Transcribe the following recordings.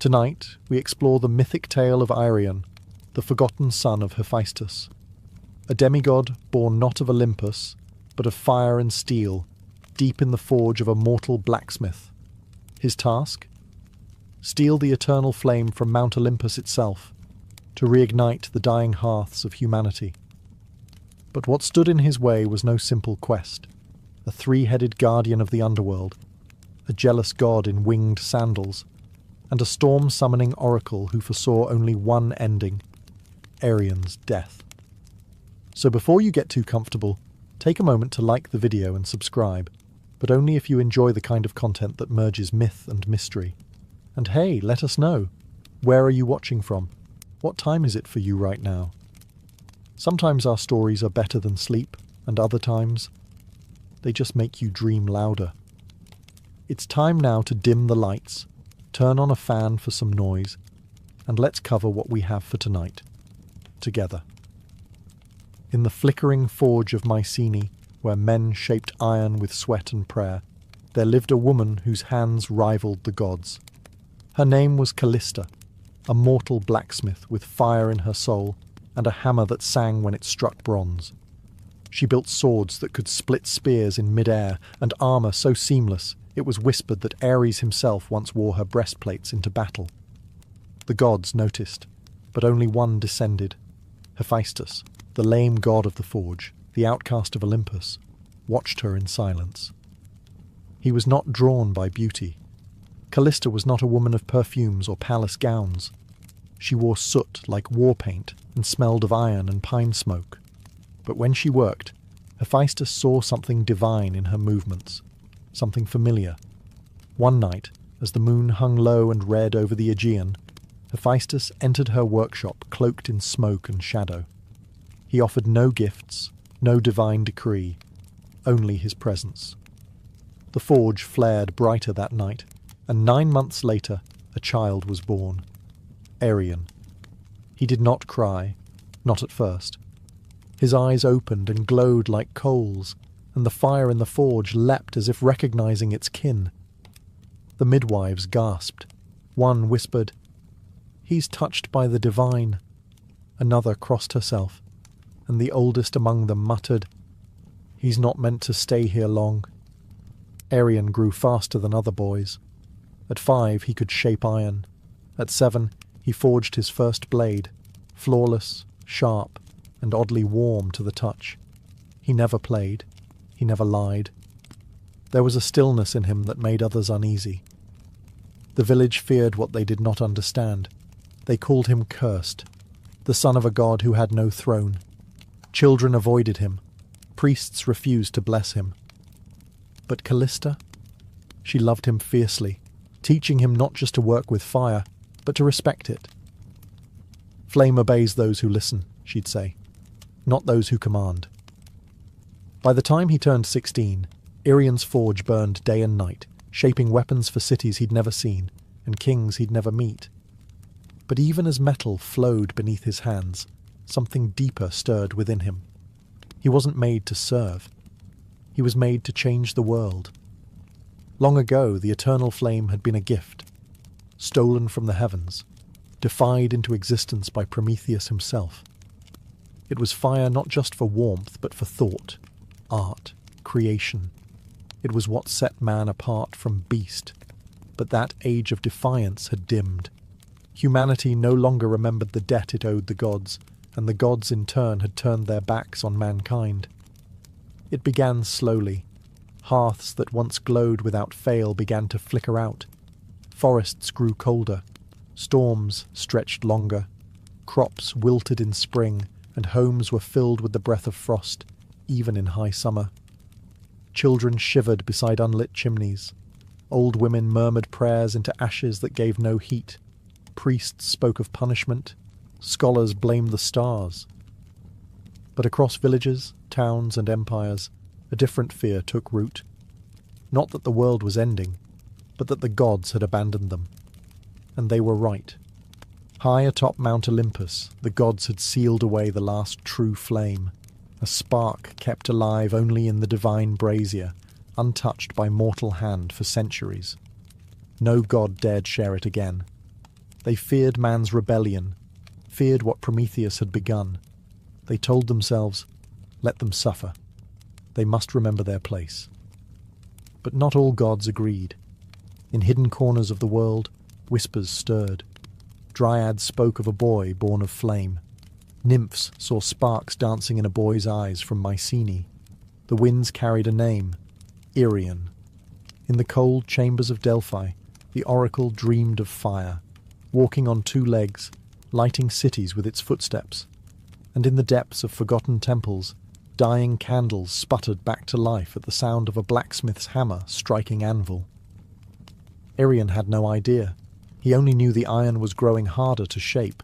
Tonight, we explore the mythic tale of Arion, the forgotten son of Hephaestus, a demigod born not of Olympus, but of fire and steel, deep in the forge of a mortal blacksmith. His task? Steal the eternal flame from Mount Olympus itself, to reignite the dying hearths of humanity. But what stood in his way was no simple quest. A three-headed guardian of the underworld, a jealous god in winged sandals, and a storm-summoning oracle who foresaw only one ending, Arion's death. So before you get too comfortable, take a moment to like the video and subscribe, but only if you enjoy the kind of content that merges myth and mystery. And hey, let us know. Where are you watching from? What time is it for you right now? Sometimes our stories are better than sleep, and other times, they just make you dream louder. It's time now to dim the lights, turn on a fan for some noise, and let's cover what we have for tonight, together. In the flickering forge of Mycenae, where men shaped iron with sweat and prayer, there lived a woman whose hands rivaled the gods. Her name was Callista, a mortal blacksmith with fire in her soul and a hammer that sang when it struck bronze. She built swords that could split spears in mid-air and armour so seamless it was whispered that Ares himself once wore her breastplates into battle. The gods noticed, but only one descended. Hephaestus, the lame god of the forge, the outcast of Olympus, watched her in silence. He was not drawn by beauty. Callista was not a woman of perfumes or palace gowns. She wore soot like war paint and smelled of iron and pine smoke. But when she worked, Hephaestus saw something divine in her movements, something familiar. One night, as the moon hung low and red over the Aegean, Hephaestus entered her workshop cloaked in smoke and shadow. He offered no gifts, no divine decree, only his presence. The forge flared brighter that night, and 9 months later a child was born, Arion. He did not cry, not at first. His eyes opened and glowed like coals, and the fire in the forge leapt as if recognizing its kin. The midwives gasped. One whispered, "He's touched by the divine." Another crossed herself, and the oldest among them muttered, "He's not meant to stay here long." Arion grew faster than other boys. At 5 he could shape iron. At 7 he forged his first blade, flawless, sharp, and oddly warm to the touch. He never played. He never lied. There was a stillness in him that made others uneasy. The village feared what they did not understand. They called him cursed, the son of a god who had no throne. Children avoided him. Priests refused to bless him. But Callista? She loved him fiercely, teaching him not just to work with fire, but to respect it. "Flame obeys those who listen," she'd say, "not those who command." By the time he turned 16, Arion's forge burned day and night, shaping weapons for cities he'd never seen and kings he'd never meet. But even as metal flowed beneath his hands, something deeper stirred within him. He wasn't made to serve. He was made to change the world. Long ago, the eternal flame had been a gift, stolen from the heavens, defied into existence by Prometheus himself. It was fire not just for warmth, but for thought, art, creation. It was what set man apart from beast. But that age of defiance had dimmed. Humanity no longer remembered the debt it owed the gods, and the gods in turn had turned their backs on mankind. It began slowly. Hearths that once glowed without fail began to flicker out. Forests grew colder. Storms stretched longer. Crops wilted in spring, and homes were filled with the breath of frost, even in high summer. Children shivered beside unlit chimneys. Old women murmured prayers into ashes that gave no heat. Priests spoke of punishment. Scholars blamed the stars. But across villages, towns, and empires, a different fear took root. Not that the world was ending, but that the gods had abandoned them. And they were right. High atop Mount Olympus, the gods had sealed away the last true flame, a spark kept alive only in the divine brazier, untouched by mortal hand for centuries. No god dared share it again. They feared man's rebellion, feared what Prometheus had begun. They told themselves, let them suffer. They must remember their place. But not all gods agreed. In hidden corners of the world, whispers stirred. Dryads spoke of a boy born of flame. Nymphs saw sparks dancing in a boy's eyes from Mycenae. The winds carried a name, Irion. In the cold chambers of Delphi, the oracle dreamed of fire, walking on two legs, lighting cities with its footsteps. And in the depths of forgotten temples, dying candles sputtered back to life at the sound of a blacksmith's hammer striking anvil. Irion had no idea. He only knew the iron was growing harder to shape,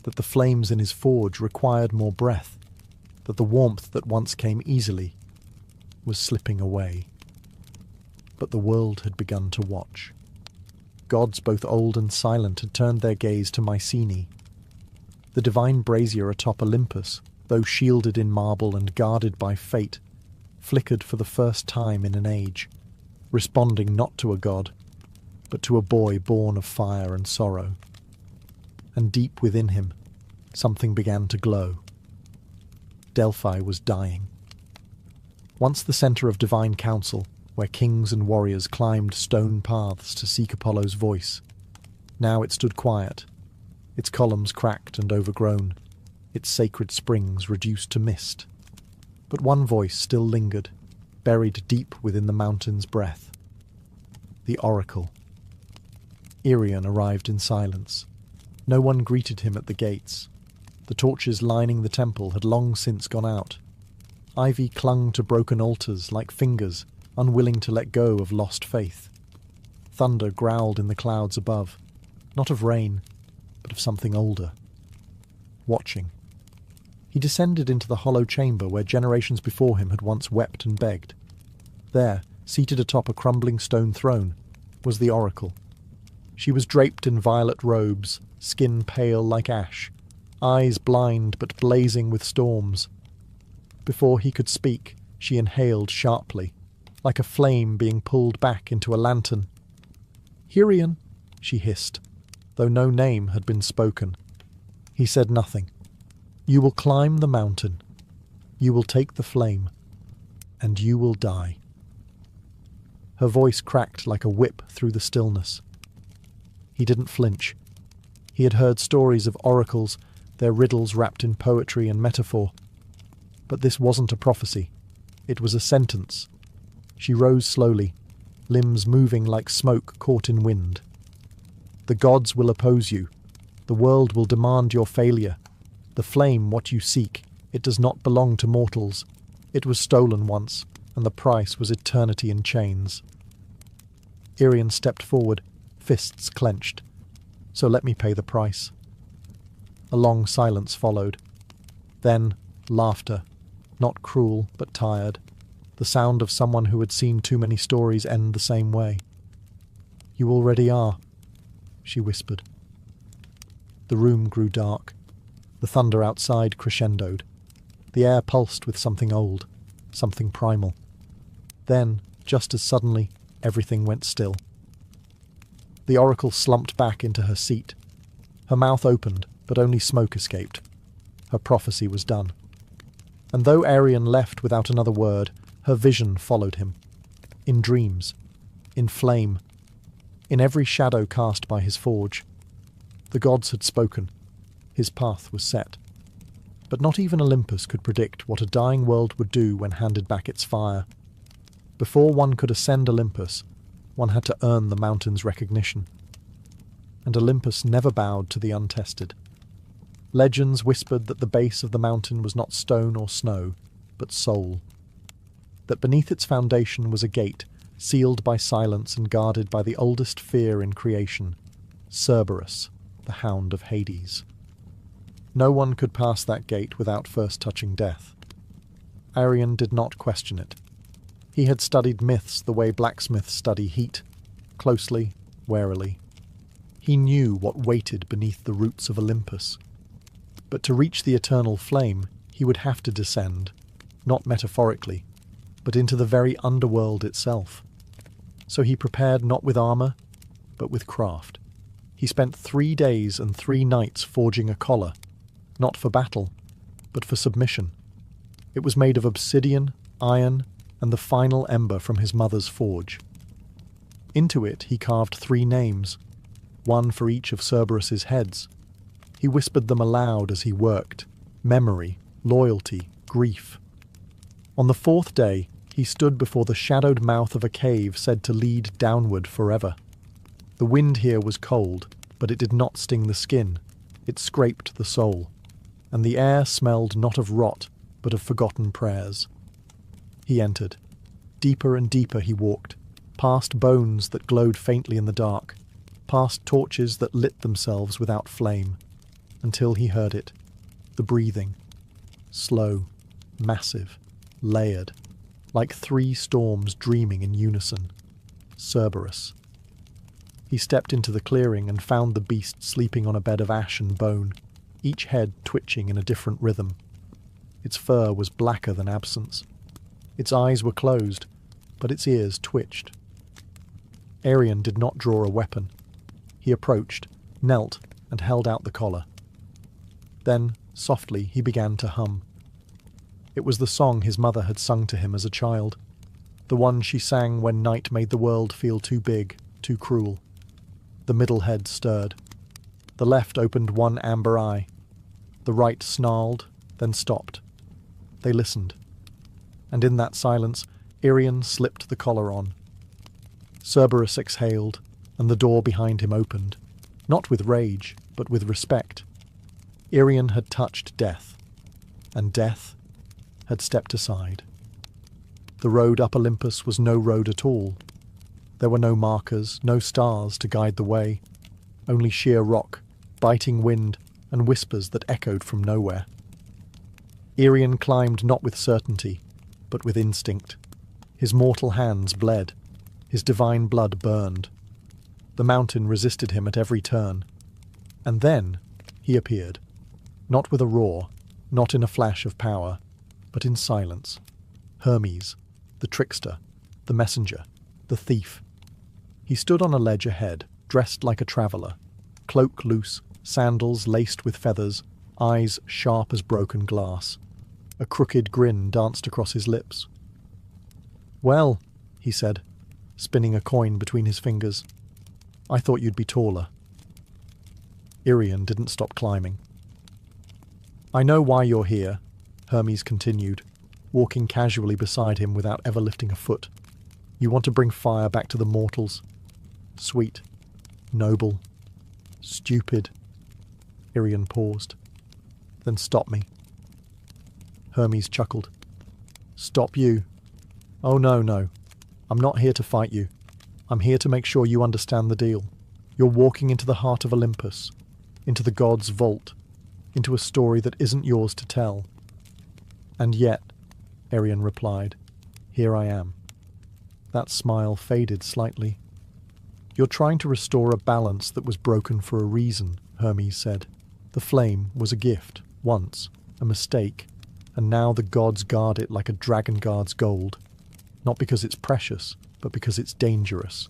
that the flames in his forge required more breath, that the warmth that once came easily was slipping away. But the world had begun to watch. Gods both old and silent had turned their gaze to Mycenae. The divine brazier atop Olympus, though shielded in marble and guarded by fate, flickered for the first time in an age, responding not to a god, but to a boy born of fire and sorrow. And deep within him, something began to glow. Delphi was dying. Once the centre of divine council, where kings and warriors climbed stone paths to seek Apollo's voice, now it stood quiet, its columns cracked and overgrown, its sacred springs reduced to mist. But one voice still lingered, buried deep within the mountain's breath. The oracle. Irion arrived in silence. No one greeted him at the gates. The torches lining the temple had long since gone out. Ivy clung to broken altars like fingers, unwilling to let go of lost faith. Thunder growled in the clouds above, not of rain, but of something older. Watching. He descended into the hollow chamber where generations before him had once wept and begged. There, seated atop a crumbling stone throne, was the oracle. She was draped in violet robes, skin pale like ash, eyes blind but blazing with storms. Before he could speak, she inhaled sharply, like a flame being pulled back into a lantern. "Irion," she hissed, though no name had been spoken. He said nothing. "You will climb the mountain. You will take the flame. And you will die." Her voice cracked like a whip through the stillness. He didn't flinch. He had heard stories of oracles, their riddles wrapped in poetry and metaphor. But this wasn't a prophecy. It was a sentence. She rose slowly, limbs moving like smoke caught in wind. "The gods will oppose you. The world will demand your failure. The flame, what you seek, it does not belong to mortals. It was stolen once, and the price was eternity in chains." Irion stepped forward, fists clenched. "So let me pay the price." A long silence followed. Then, laughter, not cruel but tired, the sound of someone who had seen too many stories end the same way. "You already are," she whispered. The room grew dark. The thunder outside crescendoed. The air pulsed with something old, something primal. Then, just as suddenly, everything went still. The oracle slumped back into her seat. Her mouth opened, but only smoke escaped. Her prophecy was done. And though Irion left without another word, her vision followed him. In dreams. In flame. In every shadow cast by his forge. The gods had spoken. His path was set. But not even Olympus could predict what a dying world would do when handed back its fire. Before one could ascend Olympus, one had to earn the mountain's recognition. And Olympus never bowed to the untested. Legends whispered that the base of the mountain was not stone or snow, but soul. That beneath its foundation was a gate, sealed by silence and guarded by the oldest fear in creation, Cerberus, the hound of Hades. No one could pass that gate without first touching death. Irion did not question it. He had studied myths the way blacksmiths study heat, closely, warily. He knew what waited beneath the roots of Olympus. But to reach the eternal flame, he would have to descend, not metaphorically, but into the very underworld itself. So he prepared not with armour, but with craft. He spent 3 days and 3 nights forging a collar, not for battle, but for submission. It was made of obsidian, iron, and the final ember from his mother's forge. Into it he carved 3 names, one for each of Cerberus's heads. He whispered them aloud as he worked: memory, loyalty, grief. On the 4th day, he stood before the shadowed mouth of a cave said to lead downward forever. The wind here was cold, but it did not sting the skin. It scraped the soul, and the air smelled not of rot, but of forgotten prayers. He entered. Deeper and deeper he walked, past bones that glowed faintly in the dark, past torches that lit themselves without flame, until he heard it, the breathing, slow, massive, layered, like 3 storms dreaming in unison. Cerberus. He stepped into the clearing and found the beast sleeping on a bed of ash and bone, each head twitching in a different rhythm. Its fur was blacker than absence. Its eyes were closed, but its ears twitched. Arion did not draw a weapon. He approached, knelt, and held out the collar. Then, softly, he began to hum. It was the song his mother had sung to him as a child, the one she sang when night made the world feel too big, too cruel. The middle head stirred. The left opened one amber eye. The right snarled, then stopped. They listened. And in that silence, Arion slipped the collar on. Cerberus exhaled, and the door behind him opened, not with rage, but with respect. Arion had touched death, and death had stepped aside. The road up Olympus was no road at all. There were no markers, no stars to guide the way, only sheer rock, biting wind, and whispers that echoed from nowhere. Arion climbed not with certainty, but with instinct. His mortal hands bled. His divine blood burned. The mountain resisted him at every turn. And then he appeared, not with a roar, not in a flash of power, but in silence. Hermes, the trickster, the messenger, the thief. He stood on a ledge ahead, dressed like a traveller, cloak loose, sandals laced with feathers, eyes sharp as broken glass. A crooked grin danced across his lips. "Well," he said, spinning a coin between his fingers, "I thought you'd be taller." Arion didn't stop climbing. "I know why you're here," Hermes continued, walking casually beside him without ever lifting a foot. "You want to bring fire back to the mortals. Sweet, noble, stupid." Arion paused. "Then stop me." Hermes chuckled. "Stop you? Oh, no. I'm not here to fight you. I'm here to make sure you understand the deal. You're walking into the heart of Olympus, into the gods' vault, into a story that isn't yours to tell. And yet," Arion replied, "here I am." That smile faded slightly. "You're trying to restore a balance that was broken for a reason," Hermes said. "The flame was a gift, once, a mistake, and now the gods guard it like a dragon guards gold. Not because it's precious, but because it's dangerous."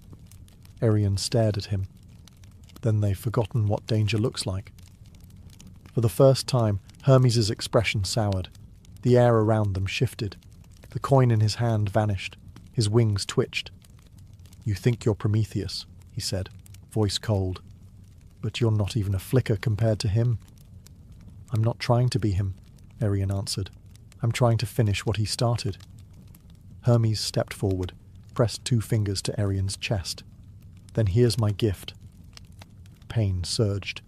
Arion stared at him. Then they've forgotten what danger looks like. For the first time, Hermes' expression soured. The air around them shifted. The coin in his hand vanished. His wings twitched. "You think you're Prometheus," he said, voice cold. "But you're not even a flicker compared to him." "I'm not trying to be him," Arion answered. "I'm trying to finish what he started." Hermes stepped forward, pressed 2 fingers to Arion's chest. "Then here's my gift." Pain surged.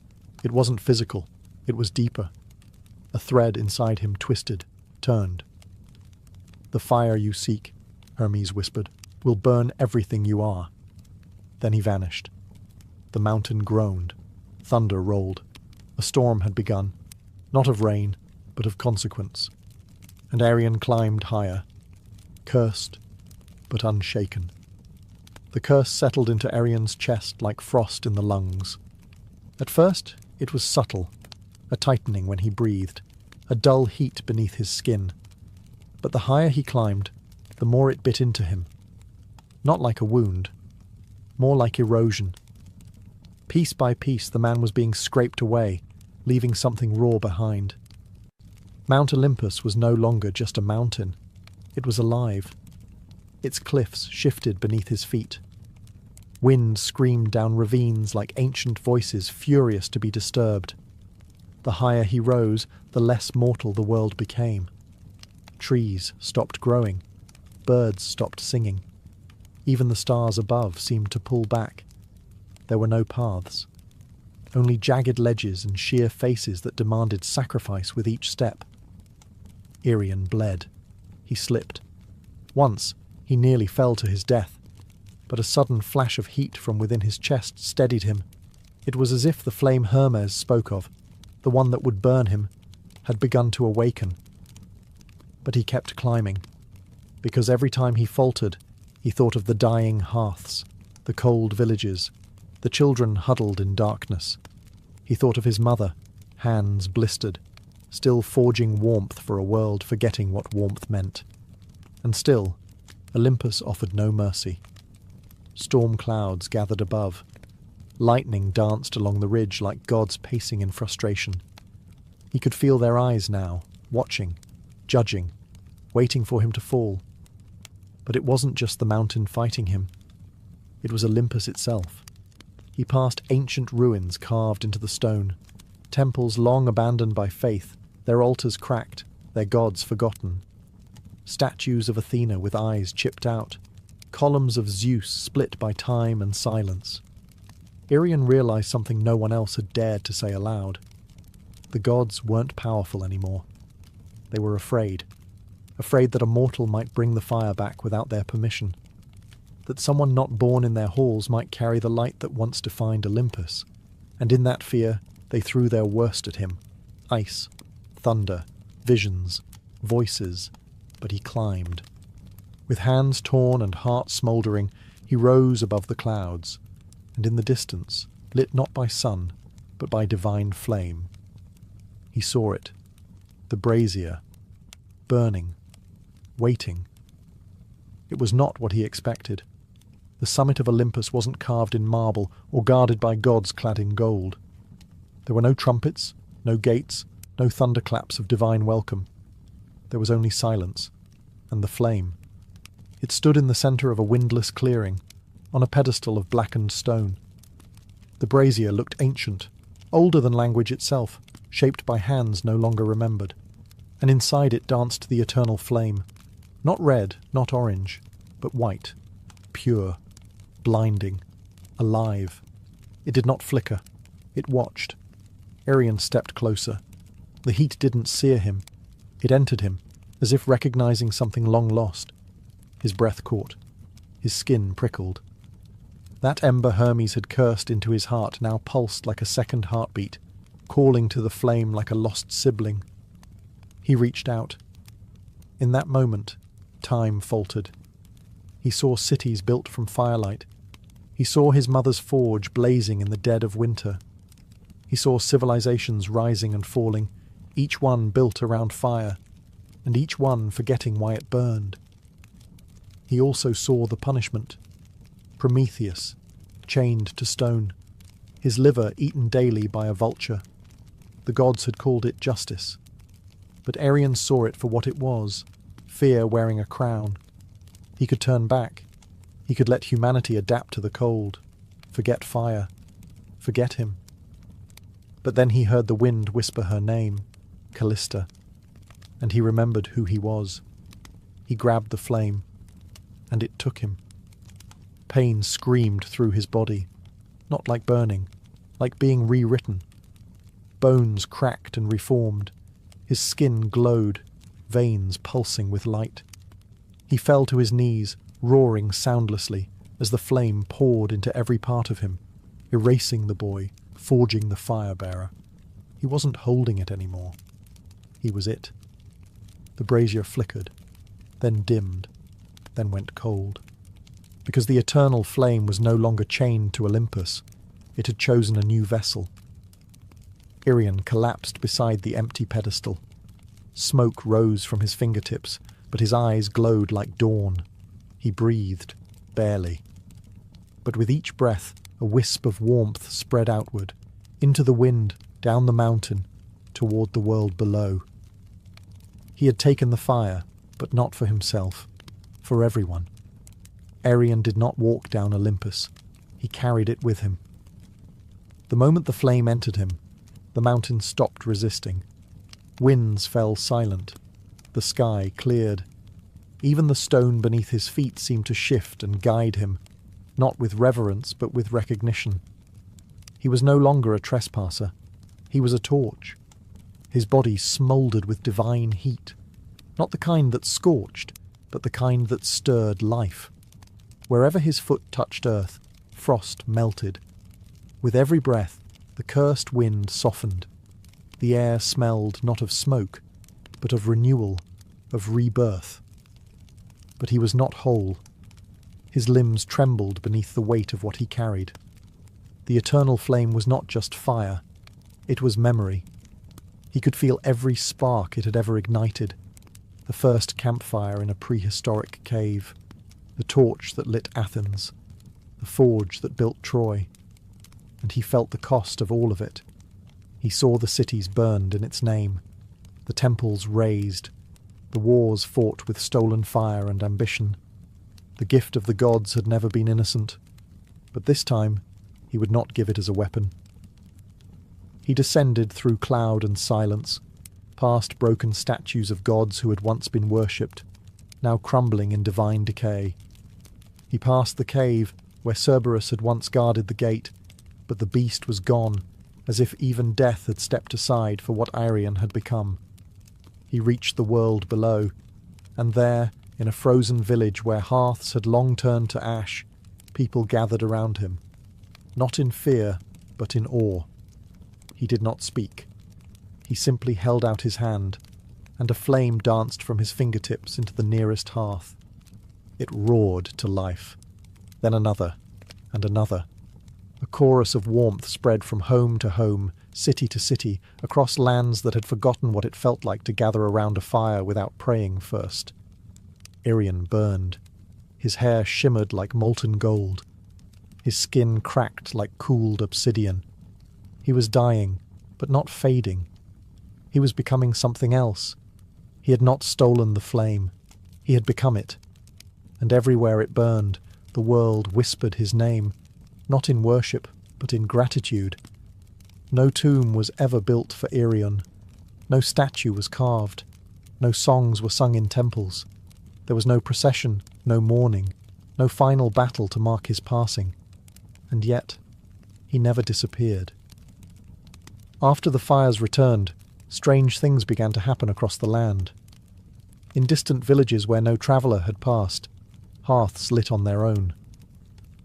It wasn't physical. It was deeper. A thread inside him twisted, turned. "The fire you seek," Hermes whispered, "will burn everything you are." Then he vanished. The mountain groaned. Thunder rolled. A storm had begun, not of rain, but of consequence. And Arion climbed higher, cursed, but unshaken. The curse settled into Arion's chest like frost in the lungs. At first, it was subtle, a tightening when he breathed, a dull heat beneath his skin. But the higher he climbed, the more it bit into him. Not like a wound, more like erosion. Piece by piece, the man was being scraped away, leaving something raw behind. Mount Olympus was no longer just a mountain. It was alive. Its cliffs shifted beneath his feet. Wind screamed down ravines like ancient voices furious to be disturbed. The higher he rose, the less mortal the world became. Trees stopped growing. Birds stopped singing. Even the stars above seemed to pull back. There were no paths. Only jagged ledges and sheer faces that demanded sacrifice with each step. Irian bled. He slipped. Once, he nearly fell to his death, but a sudden flash of heat from within his chest steadied him. It was as if the flame Hermes spoke of, the one that would burn him, had begun to awaken. But he kept climbing, because every time he faltered, he thought of the dying hearths, the cold villages, the children huddled in darkness. He thought of his mother, hands blistered, still forging warmth for a world forgetting what warmth meant. And still, Olympus offered no mercy. Storm clouds gathered above. Lightning danced along the ridge like gods pacing in frustration. He could feel their eyes now, watching, judging, waiting for him to fall. But it wasn't just the mountain fighting him. It was Olympus itself. He passed ancient ruins carved into the stone, temples long abandoned by faith, their altars cracked, their gods forgotten. Statues of Athena with eyes chipped out, columns of Zeus split by time and silence. Irian realized something no one else had dared to say aloud. The gods weren't powerful anymore. They were afraid that a mortal might bring the fire back without their permission, that someone not born in their halls might carry the light that once defined Olympus, and in that fear they threw their worst at him. Ice, thunder, visions, voices, but he climbed. With hands torn and heart smouldering, he rose above the clouds, and in the distance, lit not by sun, but by divine flame. He saw it, the brazier, burning, waiting. It was not what he expected. The summit of Olympus wasn't carved in marble or guarded by gods clad in gold. There were no trumpets, no gates, no thunderclaps of divine welcome. There was only silence, and the flame. It stood in the centre of a windless clearing, on a pedestal of blackened stone. The brazier looked ancient, older than language itself, shaped by hands no longer remembered, and inside it danced the eternal flame, not red, not orange, but white, pure, blinding, alive. It did not flicker. It watched. Irian stepped closer. The heat didn't sear him. It entered him, as if recognizing something long lost. His breath caught. His skin prickled. That ember Hermes had cursed into his heart now pulsed like a second heartbeat, calling to the flame like a lost sibling. He reached out. In that moment, time faltered. He saw cities built from firelight. He saw his mother's forge blazing in the dead of winter. He saw civilizations rising and falling, each one built around fire, and each one forgetting why it burned. He also saw the punishment. Prometheus, chained to stone, his liver eaten daily by a vulture. The gods had called it justice. But Irian saw it for what it was, fear wearing a crown. He could turn back. He could let humanity adapt to the cold, forget fire, forget him. But then he heard the wind whisper her name, Callista, and he remembered who he was. He grabbed the flame, and it took him. Pain screamed through his body, not like burning, like being rewritten. Bones cracked and reformed. His skin glowed, veins pulsing with light. He fell to his knees, roaring soundlessly, as the flame poured into every part of him, erasing the boy, forging the fire-bearer. He wasn't holding it anymore. He was it. The brazier flickered, then dimmed, then went cold. Because the eternal flame was no longer chained to Olympus, it had chosen a new vessel. Irian collapsed beside the empty pedestal. Smoke rose from his fingertips, but his eyes glowed like dawn. He breathed, barely. But with each breath, A wisp of warmth spread outward, into the wind, down the mountain, toward the world below. He had taken the fire, but not for himself, for everyone. Arion did not walk down Olympus. He carried it with him. The moment the flame entered him, the mountain stopped resisting. Winds fell silent. The sky cleared. Even the stone beneath his feet seemed to shift and guide him, not with reverence but with recognition. He was no longer a trespasser. He was a torch. His body smouldered with divine heat, not the kind that scorched, but the kind that stirred life. Wherever his foot touched earth, frost melted. With every breath, the cursed wind softened. The air smelled not of smoke, but of renewal, of rebirth. But he was not whole. His limbs trembled beneath the weight of what he carried. The eternal flame was not just fire, it was memory. He could feel every spark it had ever ignited. The first campfire in a prehistoric cave, the torch that lit Athens, the forge that built Troy. And he felt the cost of all of it. He saw the cities burned in its name, the temples razed, the wars fought with stolen fire and ambition. The gift of the gods had never been innocent, but this time he would not give it as a weapon. He descended through cloud and silence, past broken statues of gods who had once been worshipped, now crumbling in divine decay. He passed the cave where Cerberus had once guarded the gate, but the beast was gone, as if even death had stepped aside for what Arion had become. He reached the world below, and there, in a frozen village where hearths had long turned to ash, people gathered around him, not in fear, but in awe. He did not speak. He simply held out his hand, and a flame danced from his fingertips into the nearest hearth. It roared to life. Then another, and another. A chorus of warmth spread from home to home, city to city, across lands that had forgotten what it felt like to gather around a fire without praying first. Arion burned. His hair shimmered like molten gold. His skin cracked like cooled obsidian. He was dying, but not fading. He was becoming something else. He had not stolen the flame. He had become it. And everywhere it burned, the world whispered his name, not in worship, but in gratitude. No tomb was ever built for Arion. No statue was carved. No songs were sung in temples. There was no procession, no mourning, no final battle to mark his passing. And yet, he never disappeared. After the fires returned, strange things began to happen across the land. In distant villages where no traveller had passed, hearths lit on their own.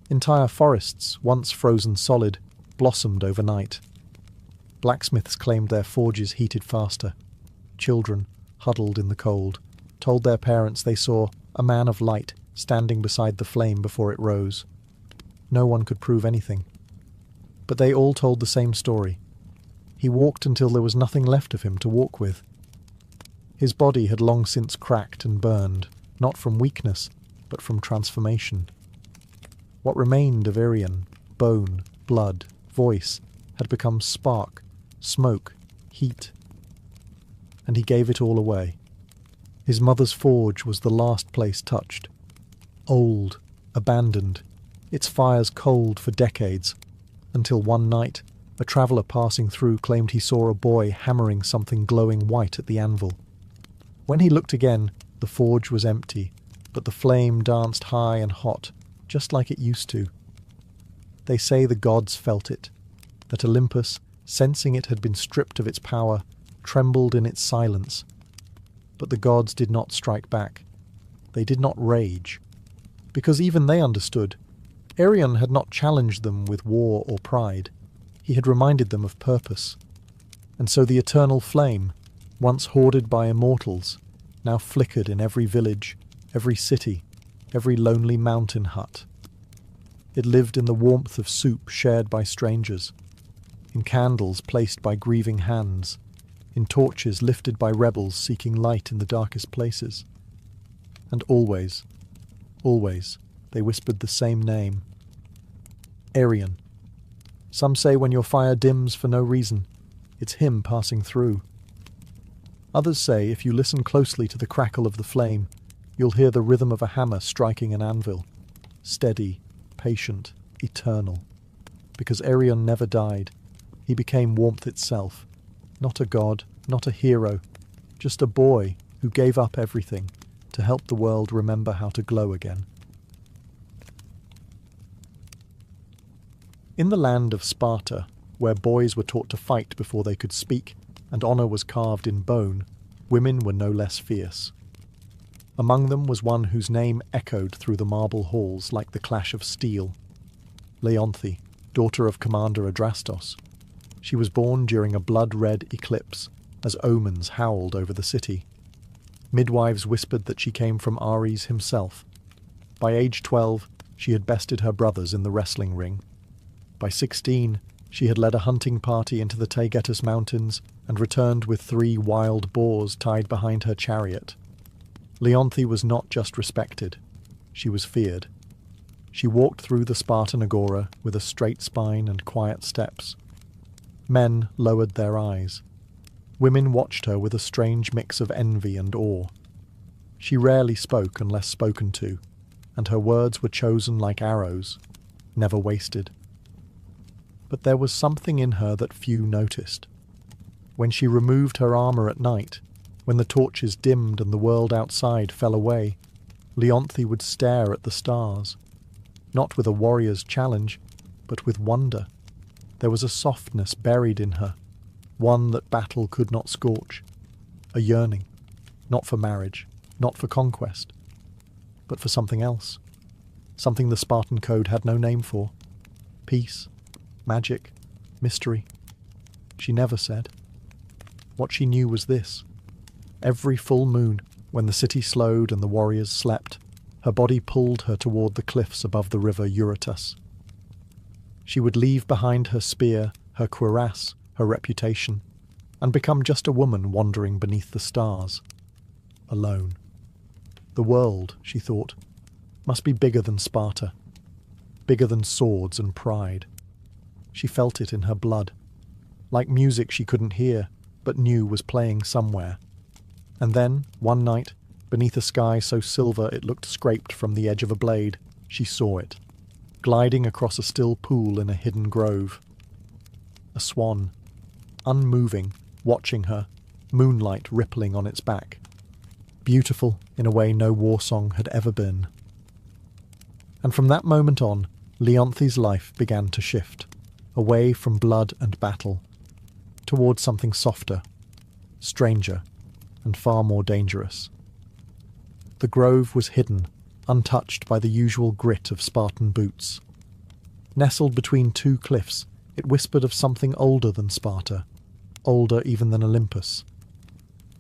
Entire forests, once frozen solid, blossomed overnight. Blacksmiths claimed their forges heated faster. Children, huddled in the cold, told their parents they saw a man of light standing beside the flame before it rose. No one could prove anything. But they all told the same story. He walked until there was nothing left of him to walk with. His body had long since cracked and burned, not from weakness, but from transformation. What remained of Arion, bone, blood, voice, had become spark, smoke, heat. And he gave it all away. His mother's forge was the last place touched. Old, abandoned, its fires cold for decades, until one night a traveller passing through claimed he saw a boy hammering something glowing white at the anvil. When he looked again, the forge was empty, but the flame danced high and hot, just like it used to. They say the gods felt it, that Olympus, sensing it had been stripped of its power, trembled in its silence. But the gods did not strike back. They did not rage. Because even they understood. Arion had not challenged them with war or pride. He had reminded them of purpose. And so the eternal flame, once hoarded by immortals, now flickered in every village, every city, every lonely mountain hut. It lived in the warmth of soup shared by strangers, in candles placed by grieving hands, in torches lifted by rebels seeking light in the darkest places. And always, always, they whispered the same name. Arion. Some say when your fire dims for no reason, it's him passing through. Others say if you listen closely to the crackle of the flame, you'll hear the rhythm of a hammer striking an anvil. Steady, patient, eternal. Because Arion never died. He became warmth itself. Not a god, not a hero, just a boy who gave up everything to help the world remember how to glow again. In the land of Sparta, where boys were taught to fight before they could speak, and honour was carved in bone, women were no less fierce. Among them was one whose name echoed through the marble halls like the clash of steel. Leonthe, daughter of Commander Adrastos. She was born during a blood-red eclipse, as omens howled over the city. Midwives whispered that she came from Ares himself. By age 12, she had bested her brothers in the wrestling ring. By 16, she had led a hunting party into the Taygetus Mountains and returned with 3 wild boars tied behind her chariot. Leonthe was not just respected, she was feared. She walked through the Spartan agora with a straight spine and quiet steps. Men lowered their eyes. Women watched her with a strange mix of envy and awe. She rarely spoke unless spoken to, and her words were chosen like arrows, never wasted. But there was something in her that few noticed. When she removed her armour at night, when the torches dimmed and the world outside fell away, Leonthe would stare at the stars, not with a warrior's challenge, but with wonder. There was a softness buried in her, one that battle could not scorch, a yearning, not for marriage, not for conquest, but for something else, something the Spartan code had no name for. Peace, magic, mystery. She never said. What she knew was this. Every full moon, when the city slowed and the warriors slept, her body pulled her toward the cliffs above the river Eurotas. She would leave behind her spear, her cuirass, her reputation, and become just a woman wandering beneath the stars. Alone. The world, she thought, must be bigger than Sparta, bigger than swords and pride. She felt it in her blood, like music she couldn't hear, but knew was playing somewhere. And then, one night, beneath a sky so silver it looked scraped from the edge of a blade, she saw it, gliding across a still pool in a hidden grove. A swan, unmoving, watching her, moonlight rippling on its back. Beautiful in a way no war song had ever been. And from that moment on, Leonthe's life began to shift, away from blood and battle, towards something softer, stranger, and far more dangerous. The grove was hidden, untouched by the usual grit of Spartan boots. Nestled between 2 cliffs, it whispered of something older than Sparta, older even than Olympus.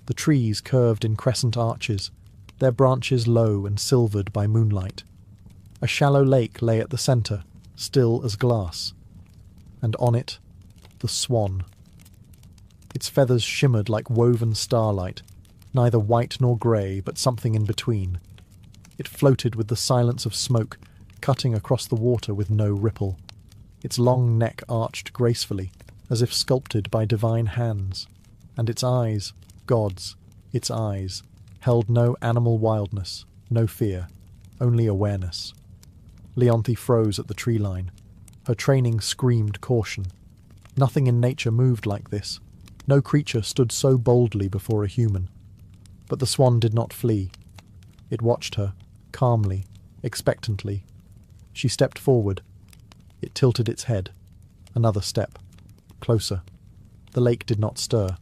The trees curved in crescent arches, their branches low and silvered by moonlight. A shallow lake lay at the centre, still as glass, and on it, the swan. Its feathers shimmered like woven starlight, neither white nor grey, but something in between. It floated with the silence of smoke, cutting across the water with no ripple. Its long neck arched gracefully, as if sculpted by divine hands, and its eyes, gods, its eyes, held no animal wildness, no fear, only awareness. Leonthe froze at the tree line. Her training screamed caution. Nothing in nature moved like this. No creature stood so boldly before a human. But the swan did not flee. It watched her, calmly, expectantly. She stepped forward. It tilted its head. Another step. Closer. The lake did not stir.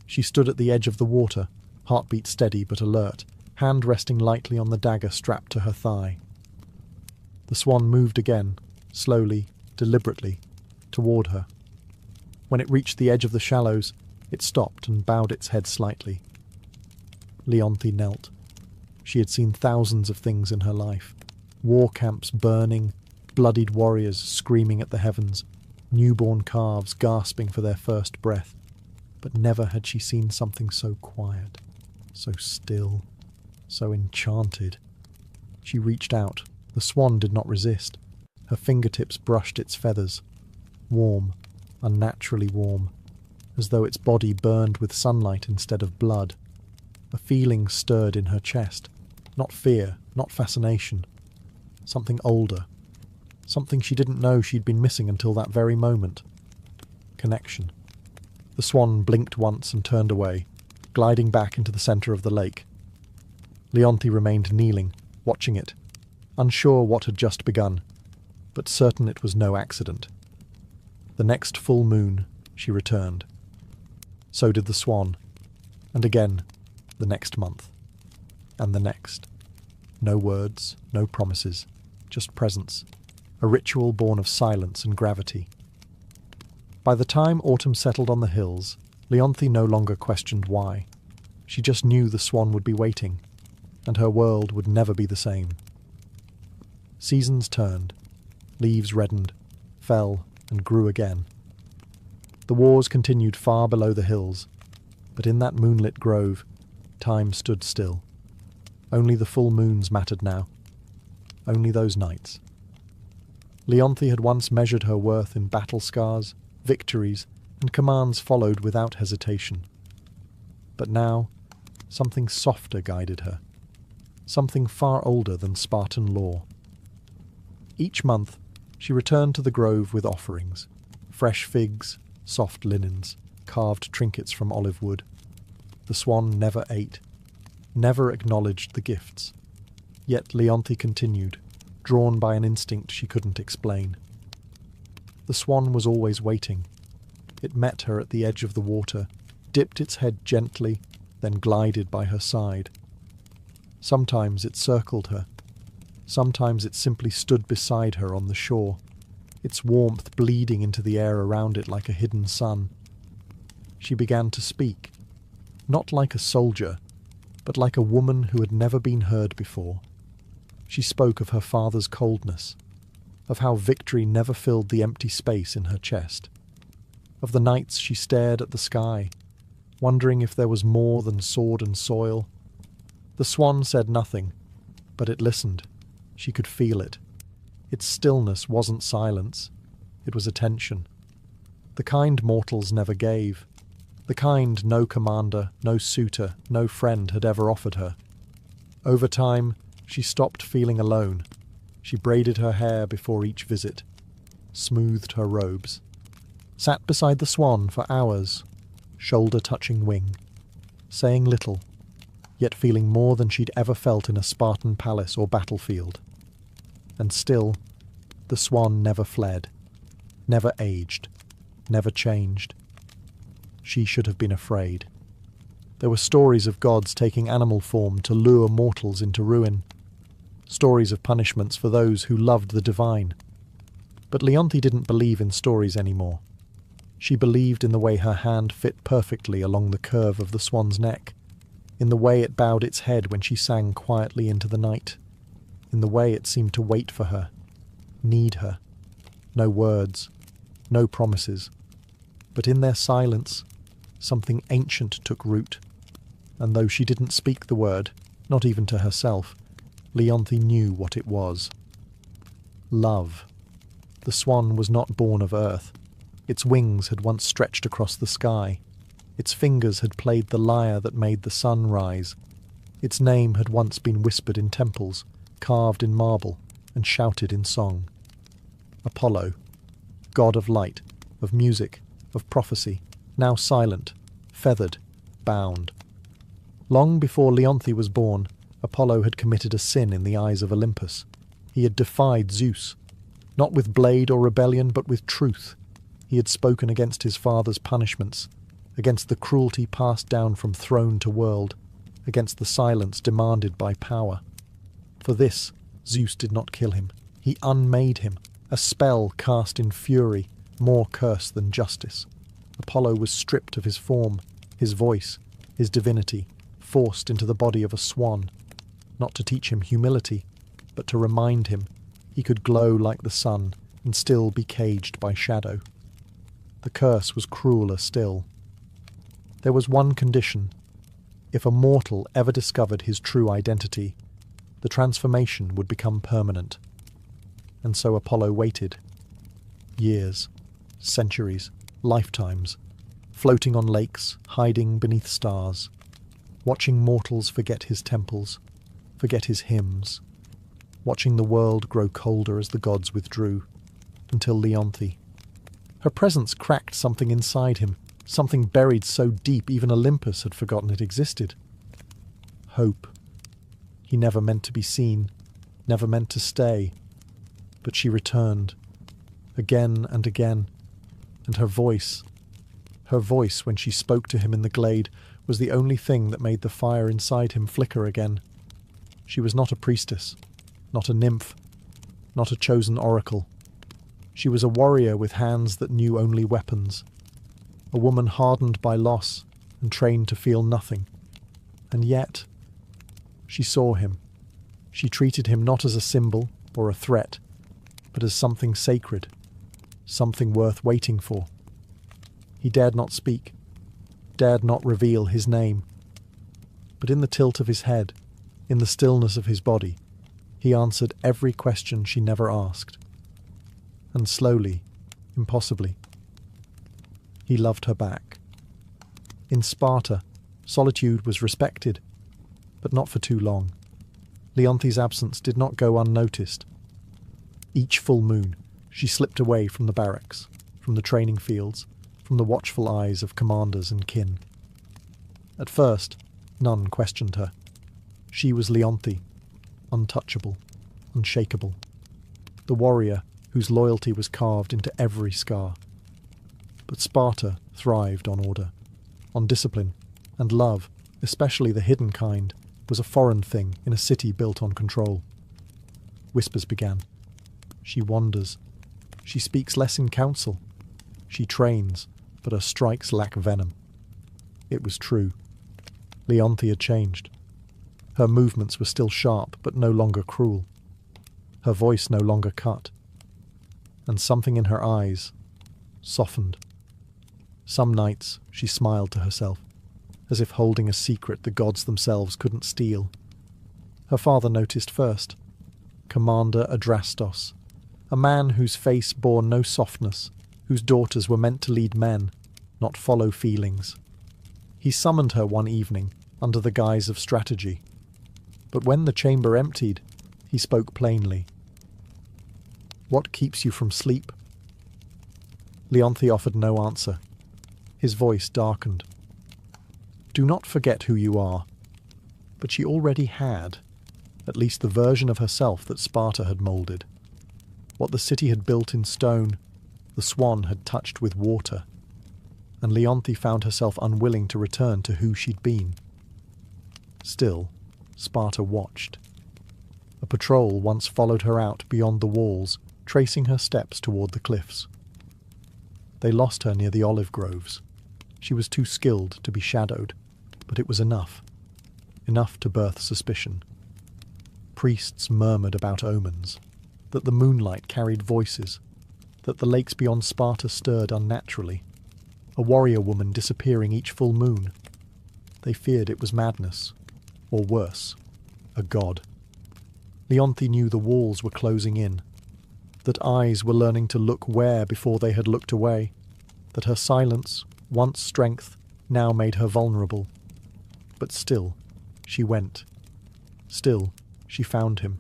She stood at the edge of the water, heartbeat steady but alert, hand resting lightly on the dagger strapped to her thigh. The swan moved again, slowly, deliberately, toward her. When it reached the edge of the shallows, it stopped and bowed its head slightly. Leonthe knelt. She had seen thousands of things in her life. War camps burning, bloodied warriors screaming at the heavens, newborn calves gasping for their first breath. But never had she seen something so quiet, so still, so enchanted. She reached out. The swan did not resist. Her fingertips brushed its feathers. warm, unnaturally warm, as though its body burned with sunlight instead of blood. A feeling stirred in her chest, not fear, not fascination, something older, something she didn't know she'd been missing until that very moment. Connection. The swan blinked once and turned away, gliding back into the centre of the lake. Leonthe remained kneeling, watching it, unsure what had just begun, but certain it was no accident. The next full moon, she returned. So did the swan, and again, the next month, and the next. No words, no promises, just presence, a ritual born of silence and gravity. By the time autumn settled on the hills, Leonthe no longer questioned why. She just knew the swan would be waiting, and her world would never be the same. Seasons turned, leaves reddened, fell, and grew again. The wars continued far below the hills, but in that moonlit grove, time stood still. Only the full moons mattered now. Only those nights. Leonthe had once measured her worth in battle scars, victories, and commands followed without hesitation. But now, something softer guided her. Something far older than Spartan law. Each month, she returned to the grove with offerings, fresh figs, soft linens, carved trinkets from olive wood. The swan never ate, never acknowledged the gifts. Yet Leonthe continued, drawn by an instinct she couldn't explain. The swan was always waiting. It met her at the edge of the water, dipped its head gently, then glided by her side. Sometimes it circled her. Sometimes it simply stood beside her on the shore, its warmth bleeding into the air around it like a hidden sun. She began to speak, not like a soldier, but like a woman who had never been heard before. She spoke of her father's coldness, of how victory never filled the empty space in her chest, of the nights she stared at the sky, wondering if there was more than sword and soil. The swan said nothing, but it listened. She could feel it. Its stillness wasn't silence. It was attention. The kind mortals never gave. The kind no commander, no suitor, no friend had ever offered her. Over time, she stopped feeling alone. She braided her hair before each visit, smoothed her robes, sat beside the swan for hours, shoulder touching wing, saying little, yet feeling more than she'd ever felt in a Spartan palace or battlefield. And still, the swan never fled, never aged, never changed. She should have been afraid. There were stories of gods taking animal form to lure mortals into ruin, stories of punishments for those who loved the divine. But Leonthe didn't believe in stories anymore. She believed in the way her hand fit perfectly along the curve of the swan's neck, in the way it bowed its head when she sang quietly into the night, in the way it seemed to wait for her, need her. No words, no promises. But in their silence, something ancient took root, and though she didn't speak the word, not even to herself, Leonthe knew what it was. Love. The swan was not born of earth. Its wings had once stretched across the sky. Its fingers had played the lyre that made the sun rise. Its name had once been whispered in temples, carved in marble, and shouted in song. Apollo, god of light, of music, of prophecy, now silent, feathered, bound. Long before Leonthe was born, Apollo had committed a sin in the eyes of Olympus. He had defied Zeus, not with blade or rebellion, but with truth. He had spoken against his father's punishments, against the cruelty passed down from throne to world, against the silence demanded by power. For this, Zeus did not kill him. He unmade him, a spell cast in fury, more curse than justice. Apollo was stripped of his form, his voice, his divinity, forced into the body of a swan, not to teach him humility, but to remind him he could glow like the sun and still be caged by shadow. The curse was crueler still. There was one condition. If a mortal ever discovered his true identity, the transformation would become permanent. And so Apollo waited. Years. centuries, lifetimes, floating on lakes, hiding beneath stars, watching mortals forget his temples, forget his hymns, watching the world grow colder as the gods withdrew, until Leonthe. Her presence cracked something inside him, something buried so deep even Olympus had forgotten it existed. Hope. He never meant to be seen, never meant to stay, but she returned, again and again, and her voice when she spoke to him in the glade, was the only thing that made the fire inside him flicker again. She was not a priestess, not a nymph, not a chosen oracle. She was a warrior with hands that knew only weapons, a woman hardened by loss and trained to feel nothing. And yet, she saw him. She treated him not as a symbol or a threat, but as something sacred, something worth waiting for. He dared not speak, dared not reveal his name. But in the tilt of his head, in the stillness of his body, he answered every question she never asked. And slowly, impossibly, he loved her back. In Sparta, solitude was respected, but not for too long. Leonthe's absence did not go unnoticed. Each full moon, she slipped away from the barracks, from the training fields, from the watchful eyes of commanders and kin. At first, none questioned her. She was Leonthe, untouchable, unshakable, the warrior whose loyalty was carved into every scar. But Sparta thrived on order, on discipline, and love, especially the hidden kind, was a foreign thing in a city built on control. Whispers began. She wanders. She speaks less in council. She trains, but her strikes lack venom. It was true. Leonthe had changed. Her movements were still sharp, but no longer cruel. Her voice no longer cut. And something in her eyes softened. Some nights she smiled to herself, as if holding a secret the gods themselves couldn't steal. Her father noticed first. Commander Adrastos, a man whose face bore no softness, whose daughters were meant to lead men, not follow feelings. He summoned her one evening, under the guise of strategy. But when the chamber emptied, he spoke plainly. "What keeps you from sleep?" Leonthe offered no answer. His voice darkened. "Do not forget who you are." But she already had, at least the version of herself that Sparta had moulded. What the city had built in stone, the swan had touched with water, and Leonthe found herself unwilling to return to who she'd been. Still, Sparta watched. A patrol once followed her out beyond the walls, tracing her steps toward the cliffs. They lost her near the olive groves. She was too skilled to be shadowed, but it was enough. Enough to birth suspicion. Priests murmured about omens, that the moonlight carried voices, that the lakes beyond Sparta stirred unnaturally, a warrior woman disappearing each full moon. They feared it was madness, or worse, a god. Leonthe knew the walls were closing in, that eyes were learning to look where before they had looked away, that her silence, once strength, now made her vulnerable. But still, she went. Still, she found him.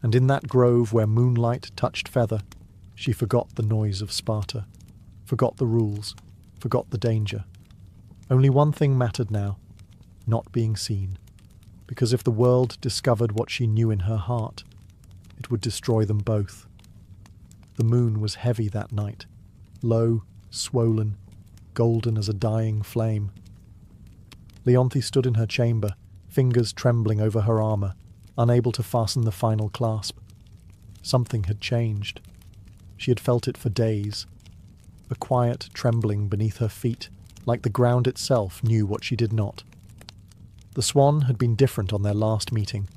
And in that grove where moonlight touched feather, she forgot the noise of Sparta, forgot the rules, forgot the danger. Only one thing mattered now, not being seen. Because if the world discovered what she knew in her heart, it would destroy them both. The moon was heavy that night, low, swollen, golden as a dying flame. Leonthe stood in her chamber, fingers trembling over her armour, unable to fasten the final clasp. Something had changed. She had felt it for days. A quiet trembling beneath her feet, like the ground itself knew what she did not. The swan had been different on their last meeting,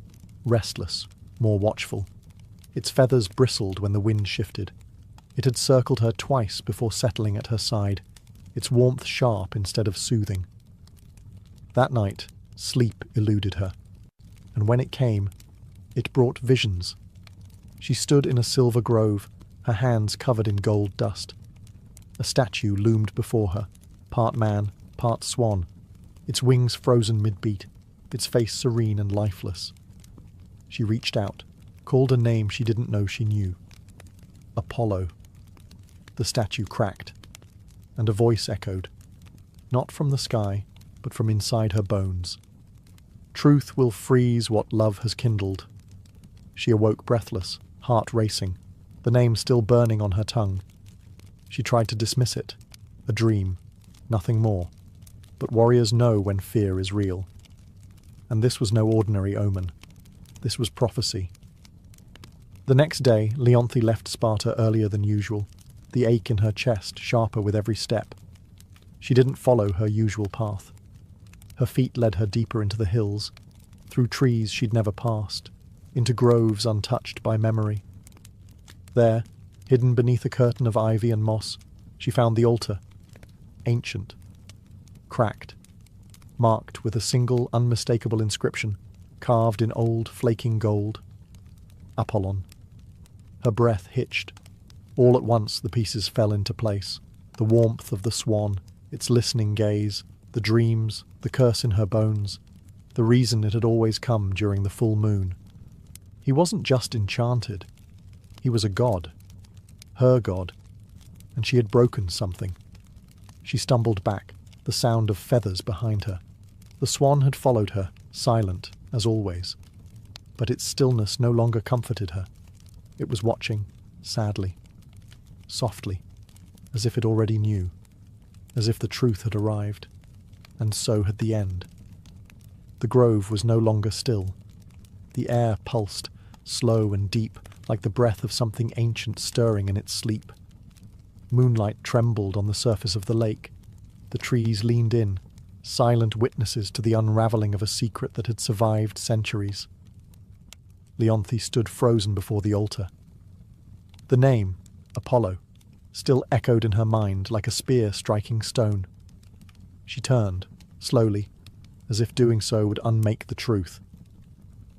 restless, more watchful. Its feathers bristled when the wind shifted. It had circled her twice before settling at her side, its warmth sharp instead of soothing. That night, sleep eluded her, and when it came, it brought visions. She stood in a silver grove, her hands covered in gold dust. A statue loomed before her, part man, part swan, its wings frozen mid-beat, its face serene and lifeless. She reached out, called a name she didn't know she knew. Apollo. The statue cracked, and a voice echoed, not from the sky, but from inside her bones. Truth will freeze what love has kindled. She awoke breathless, heart racing, the name still burning on her tongue. She tried to dismiss it. A dream, nothing more. But warriors know when fear is real. And this was no ordinary omen. This was prophecy. The next day, Leonthe left Sparta earlier than usual, the ache in her chest sharper with every step. She didn't follow her usual path. Her feet led her deeper into the hills, through trees she'd never passed, into groves untouched by memory. There, hidden beneath a curtain of ivy and moss, she found the altar, ancient, cracked, marked with a single unmistakable inscription, carved in old flaking gold. Apollon. Her breath hitched. All at once the pieces fell into place. The warmth of the swan, its listening gaze, the dreams, the curse in her bones, the reason it had always come during the full moon. He wasn't just enchanted. He was a god. Her god. And she had broken something. She stumbled back, the sound of feathers behind her. The swan had followed her, silent, as always. But its stillness no longer comforted her. It was watching, sadly, softly, as if it already knew, as if the truth had arrived, and so had the end. The grove was no longer still. The air pulsed, slow and deep, like the breath of something ancient stirring in its sleep. Moonlight trembled on the surface of the lake. The trees leaned in, silent witnesses to the unravelling of a secret that had survived centuries. Leonthe stood frozen before the altar. The name, Apollo, still echoed in her mind like a spear striking stone. She turned, slowly, as if doing so would unmake the truth.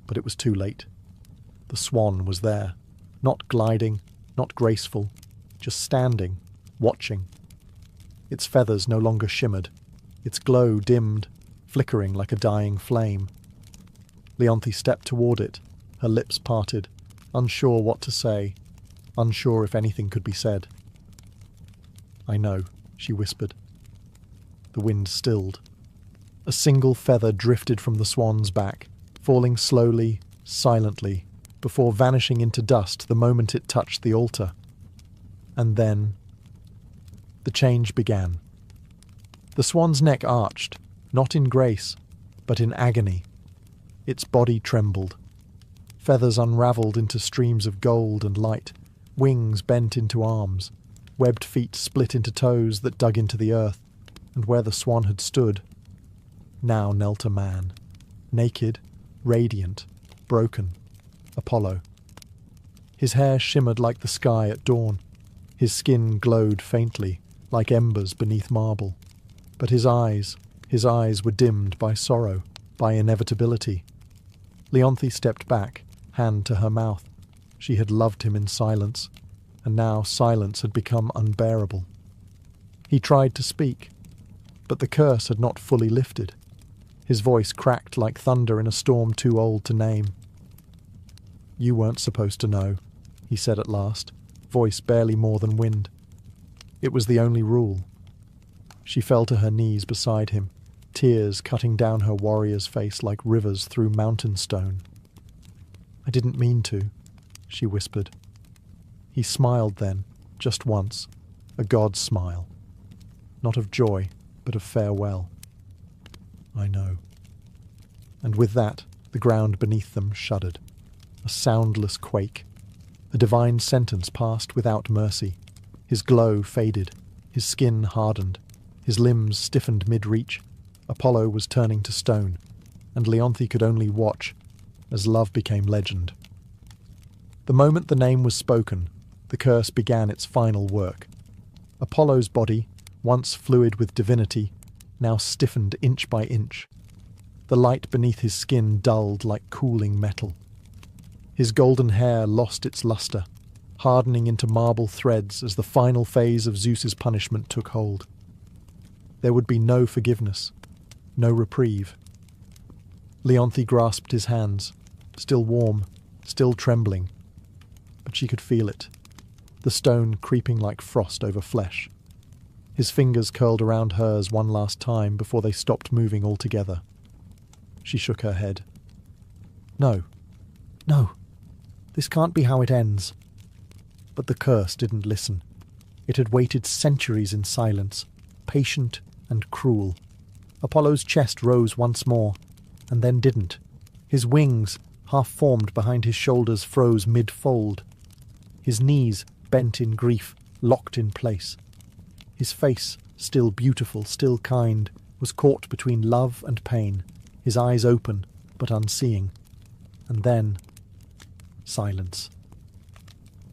But it was too late. The swan was there, not gliding, not graceful, just standing, watching. Its feathers no longer shimmered, its glow dimmed, flickering like a dying flame. Leonthe stepped toward it, her lips parted, unsure what to say, unsure if anything could be said. "I know," she whispered. The wind stilled. A single feather drifted from the swan's back, falling slowly, silently, before vanishing into dust the moment it touched the altar. And then the change began. The swan's neck arched, not in grace, but in agony. Its body trembled. Feathers unravelled into streams of gold and light, wings bent into arms, webbed feet split into toes that dug into the earth, and where the swan had stood, now knelt a man, naked, radiant, broken, Apollo. His hair shimmered like the sky at dawn. His skin glowed faintly, like embers beneath marble. But his eyes were dimmed by sorrow, by inevitability. Leonthe stepped back, hand to her mouth. She had loved him in silence, and now silence had become unbearable. He tried to speak, but the curse had not fully lifted. His voice cracked like thunder in a storm too old to name. "You weren't supposed to know," he said at last, voice barely more than wind. It was the only rule. She fell to her knees beside him, tears cutting down her warrior's face like rivers through mountain stone. "I didn't mean to," she whispered. He smiled then, just once, a god's smile. Not of joy, but of farewell. "I know." And with that, the ground beneath them shuddered. A soundless quake. A divine sentence passed without mercy. His glow faded. His skin hardened. His limbs stiffened mid-reach. Apollo was turning to stone, and Leonthe could only watch as love became legend. The moment the name was spoken, the curse began its final work. Apollo's body, once fluid with divinity, now stiffened inch by inch. The light beneath his skin dulled like cooling metal. His golden hair lost its luster, hardening into marble threads as the final phase of Zeus's punishment took hold. There would be no forgiveness, no reprieve. Leonthe grasped his hands, still warm, still trembling, but she could feel it, the stone creeping like frost over flesh. His fingers curled around hers one last time before they stopped moving altogether. She shook her head. No, this can't be how it ends. But the curse didn't listen. It had waited centuries in silence, patient and cruel. Apollo's chest rose once more, and then didn't. His wings, half-formed behind his shoulders, froze mid-fold. His knees, bent in grief, locked in place. His face, still beautiful, still kind, was caught between love and pain, his eyes open, but unseeing. And then, silence.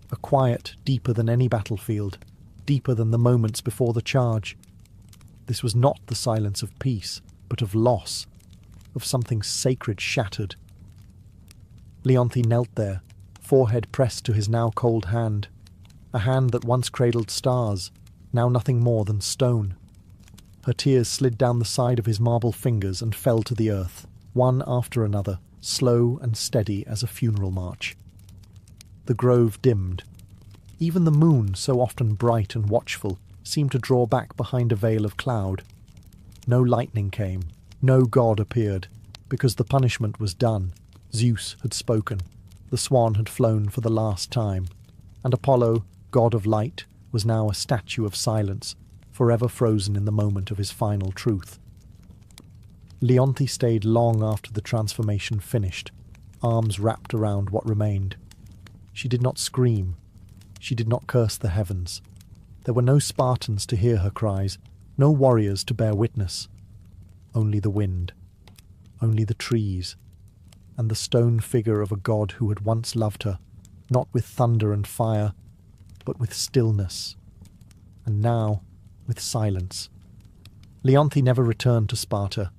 A quiet deeper than any battlefield, deeper than the moments before the charge. This was not the silence of peace, but of loss, of something sacred shattered. Leonthe knelt there, forehead pressed to his now cold hand, a hand that once cradled stars, now nothing more than stone. Her tears slid down the side of his marble fingers and fell to the earth, one after another, slow and steady as a funeral march. The grove dimmed. Even the moon, so often bright and watchful, seemed to draw back behind a veil of cloud. No lightning came, no god appeared, because the punishment was done. Zeus had spoken, the swan had flown for the last time, and Apollo, god of light, was now a statue of silence, forever frozen in the moment of his final truth. Leonthe stayed long after the transformation finished, arms wrapped around what remained. She did not scream. She did not curse the heavens. There were no Spartans to hear her cries, no warriors to bear witness. Only the wind, only the trees, and the stone figure of a god who had once loved her, not with thunder and fire, but with stillness, and now with silence. Leonthe never returned to Sparta.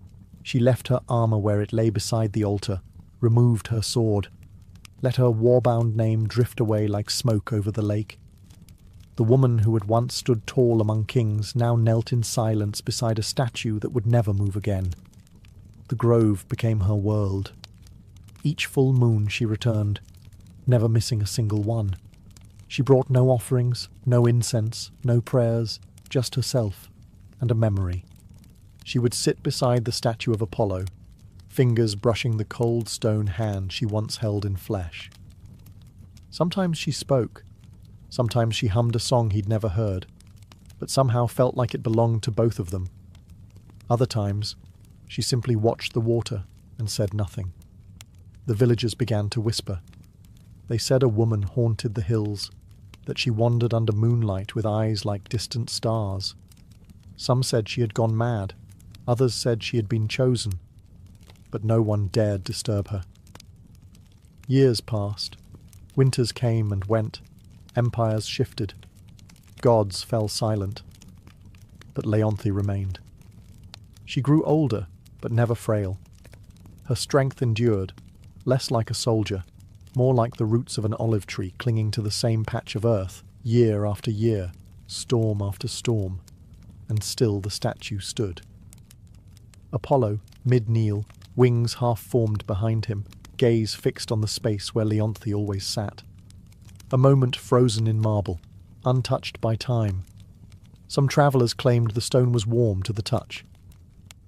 She left her armour where it lay beside the altar, removed her sword, let her war-bound name drift away like smoke over the lake. The woman who had once stood tall among kings now knelt in silence beside a statue that would never move again. The grove became her world. Each full moon she returned, never missing a single one. She brought no offerings, no incense, no prayers, just herself, and a memory. She would sit beside the statue of Apollo, fingers brushing the cold stone hand she once held in flesh. Sometimes she spoke, sometimes she hummed a song he'd never heard, but somehow felt like it belonged to both of them. Other times, she simply watched the water and said nothing. The villagers began to whisper. They said a woman haunted the hills, that she wandered under moonlight with eyes like distant stars. Some said she had gone mad, others said she had been chosen, but no one dared disturb her. Years passed. Winters came and went. Empires shifted. Gods fell silent. But Leonthe remained. She grew older, but never frail. Her strength endured, less like a soldier, more like the roots of an olive tree clinging to the same patch of earth, year after year, storm after storm, and still the statue stood. Apollo, mid-kneel, wings half-formed behind him, gaze fixed on the space where Leonthe always sat. A moment frozen in marble, untouched by time. Some travellers claimed the stone was warm to the touch,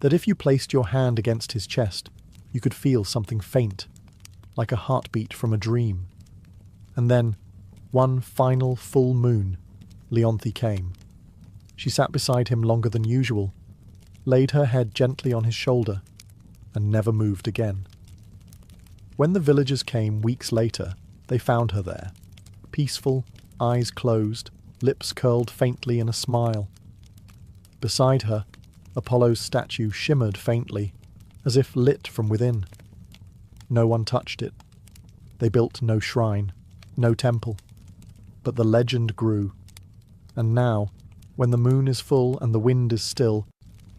that if you placed your hand against his chest, you could feel something faint, like a heartbeat from a dream. And then, one final full moon, Leonthe came. She sat beside him longer than usual, laid her head gently on his shoulder, and never moved again. When the villagers came weeks later, they found her there, peaceful, eyes closed, lips curled faintly in a smile. Beside her, Apollo's statue shimmered faintly, as if lit from within. No one touched it. They built no shrine, no temple. But the legend grew. And now, when the moon is full and the wind is still,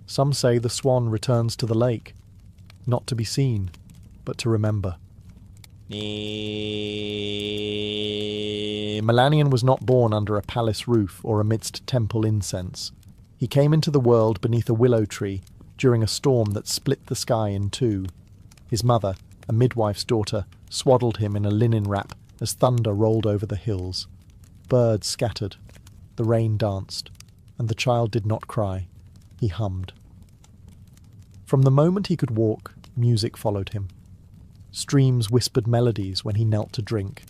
some say the swan returns to the lake, not to be seen, but to remember. Melanion was not born under a palace roof or amidst temple incense. He came into the world beneath a willow tree during a storm that split the sky in two. His mother, a midwife's daughter, swaddled him in a linen wrap as thunder rolled over the hills. Birds scattered, the rain danced, and the child did not cry. He hummed. From the moment he could walk, music followed him. Streams whispered melodies when he knelt to drink.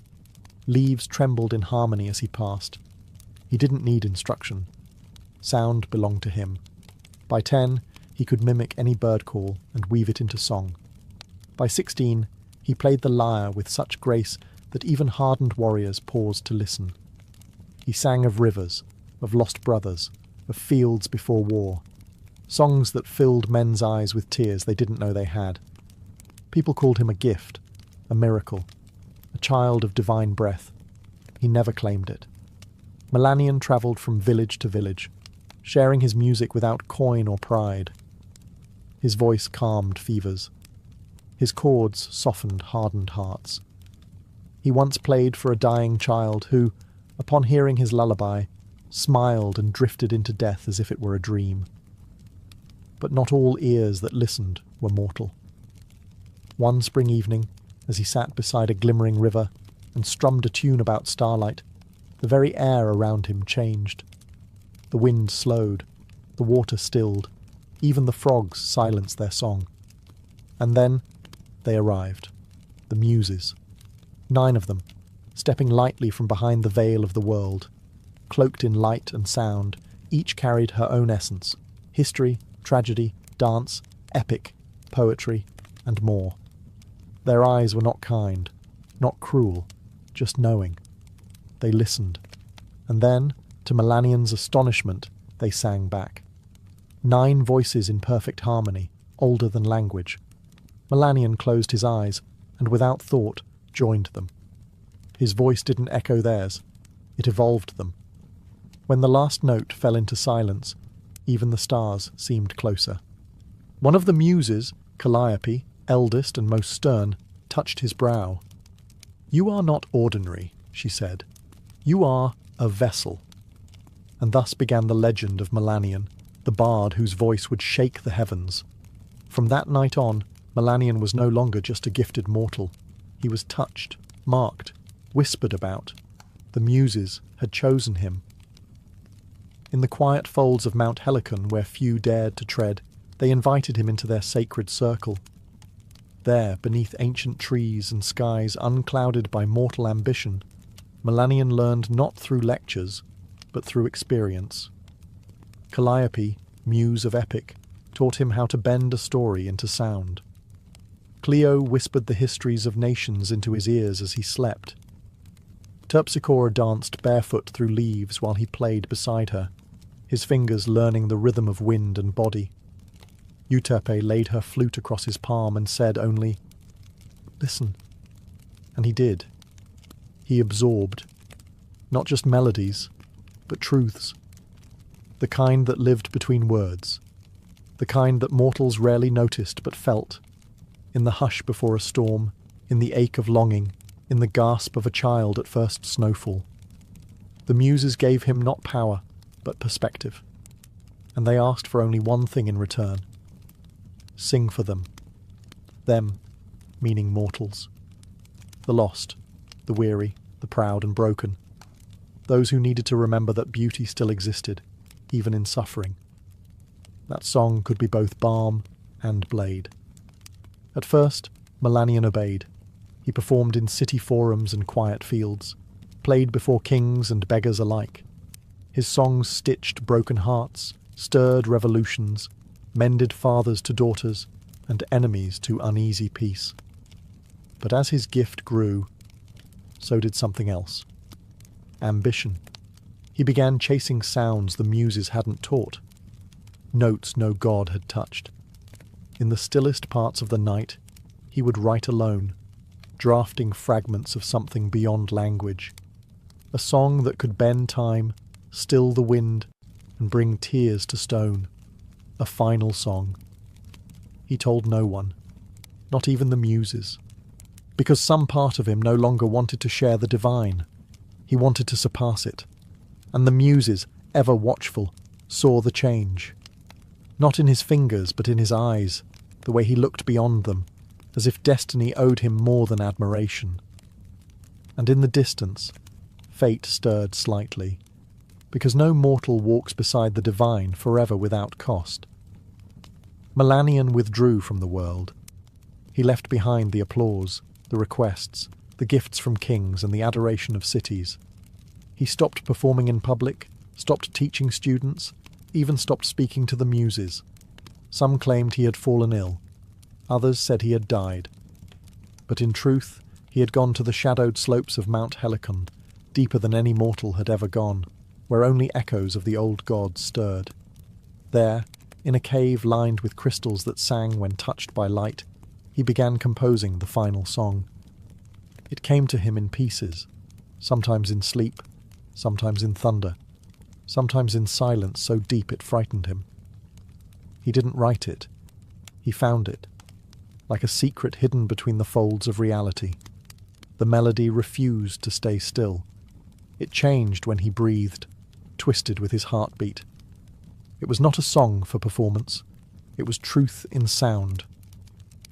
Leaves trembled in harmony as he passed. He didn't need instruction. Sound belonged to him. By 10, he could mimic any bird call and weave it into song. By 16, he played the lyre with such grace that even hardened warriors paused to listen. He sang of rivers, of lost brothers, of fields before war, songs that filled men's eyes with tears they didn't know they had. People called him a gift, a miracle, a child of divine breath. He never claimed it. Melanion travelled from village to village, sharing his music without coin or pride. His voice calmed fevers. His chords softened hardened hearts. He once played for a dying child who, upon hearing his lullaby, smiled and drifted into death as if it were a dream. But not all ears that listened were mortal. One spring evening, as he sat beside a glimmering river and strummed a tune about starlight, the very air around him changed. The wind slowed, the water stilled, even the frogs silenced their song. And then they arrived, the Muses. 9 of them, stepping lightly from behind the veil of the world. Cloaked in light and sound, each carried her own essence: history, tragedy, dance, epic, poetry, and more. Their eyes were not kind, not cruel, just knowing. They listened, and then, to Melanion's astonishment, they sang back. 9 voices in perfect harmony, older than language. Melanion closed his eyes, and without thought, joined them. His voice didn't echo theirs, it evolved them. When the last note fell into silence, even the stars seemed closer. One of the Muses, Calliope, eldest and most stern, touched his brow. "You are not ordinary," she said. "You are a vessel." And thus began the legend of Melanion, the bard whose voice would shake the heavens. From that night on, Melanion was no longer just a gifted mortal. He was touched, marked, whispered about. The Muses had chosen him. In the quiet folds of Mount Helicon, where few dared to tread, they invited him into their sacred circle. There, beneath ancient trees and skies unclouded by mortal ambition, Melanion learned not through lectures, but through experience. Calliope, muse of epic, taught him how to bend a story into sound. Clio whispered the histories of nations into his ears as he slept. Terpsichore danced barefoot through leaves while he played beside her, his fingers learning the rhythm of wind and body. Euterpe laid her flute across his palm and said only, "Listen." And he did. He absorbed, not just melodies, but truths. The kind that lived between words. The kind that mortals rarely noticed but felt. In the hush before a storm, in the ache of longing, in the gasp of a child at first snowfall. The Muses gave him not power, but perspective. And they asked for only one thing in return. Sing for them. Them, meaning mortals. The lost, the weary, the proud and broken. Those who needed to remember that beauty still existed, even in suffering. That song could be both balm and blade. At first, Melanion obeyed. He performed in city forums and quiet fields, played before kings and beggars alike. His songs stitched broken hearts, stirred revolutions, mended fathers to daughters, and enemies to uneasy peace. But as his gift grew, so did something else. Ambition. He began chasing sounds the Muses hadn't taught, notes no god had touched. In the stillest parts of the night, he would write alone, drafting fragments of something beyond language. A song that could bend time, still the wind, and bring tears to stone. A final song. He told no one, not even the Muses. because some part of him no longer wanted to share the divine. He wanted to surpass it. And the muses, ever watchful, saw the change. Not in his fingers, but in his eyes, the way he looked beyond them, as if destiny owed him more than admiration. And in the distance, fate stirred slightly, because no mortal walks beside the divine forever without cost. Melanion withdrew from the world. He left behind the applause, the requests, the gifts from kings and the adoration of cities. He stopped performing in public, stopped teaching students, even stopped speaking to the muses. Some claimed he had fallen ill. Others said he had died. But in truth, he had gone to the shadowed slopes of Mount Helicon, deeper than any mortal had ever gone, where only echoes of the old gods stirred. There, in a cave lined with crystals that sang when touched by light, he began composing the final song. It came to him in pieces, sometimes in sleep, sometimes in thunder, sometimes in silence so deep it frightened him. He didn't write it. He found it, like a secret hidden between the folds of reality. The melody refused to stay still. It changed when he breathed, twisted with his heartbeat. It was not a song for performance. It was truth in sound.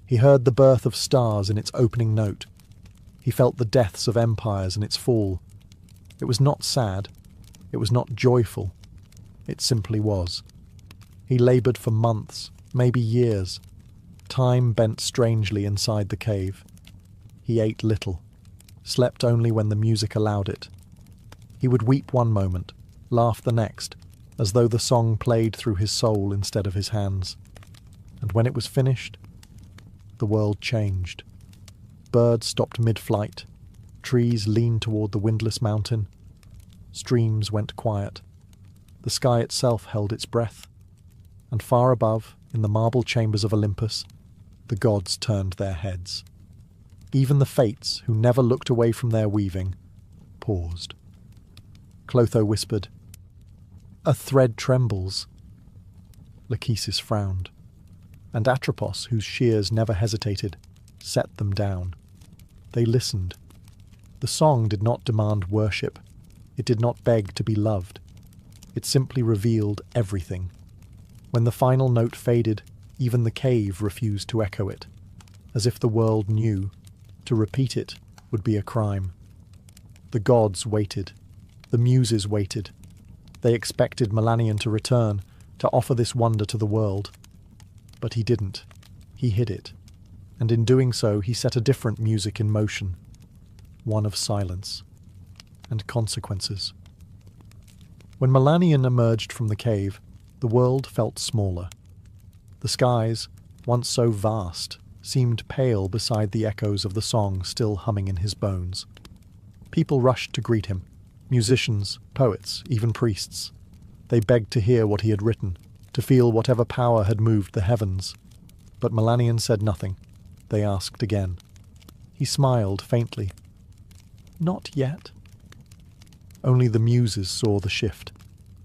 He heard the birth of stars in its opening note. He felt the deaths of empires in its fall. It was not sad. It was not joyful. It simply was. He laboured for months, maybe years. Time bent strangely inside the cave. He ate little, slept only when the music allowed it. He would weep one moment, laugh the next, as though the song played through his soul instead of his hands. And when it was finished, the world changed. Birds stopped mid-flight. Trees leaned toward the windless mountain. Streams went quiet. The sky itself held its breath. And far above, in the marble chambers of Olympus, the gods turned their heads. Even the Fates, who never looked away from their weaving, paused. Clotho whispered, "A thread trembles." Lachesis frowned, and Atropos, whose shears never hesitated, set them down. They listened. The song did not demand worship. It did not beg to be loved. It simply revealed everything. When the final note faded, even the cave refused to echo it, as if the world knew to repeat it would be a crime. The gods waited. The muses waited. They expected Melanion to return, to offer this wonder to the world. But he didn't. He hid it. And in doing so, he set a different music in motion. One of silence. And consequences. When Melanion emerged from the cave, the world felt smaller. The skies, once so vast, seemed pale beside the echoes of the song still humming in his bones. People rushed to greet him. Musicians, poets, even priests. They begged to hear what he had written, to feel whatever power had moved the heavens. But Melanion said nothing. They asked again. He smiled faintly. "Not yet." Only the muses saw the shift.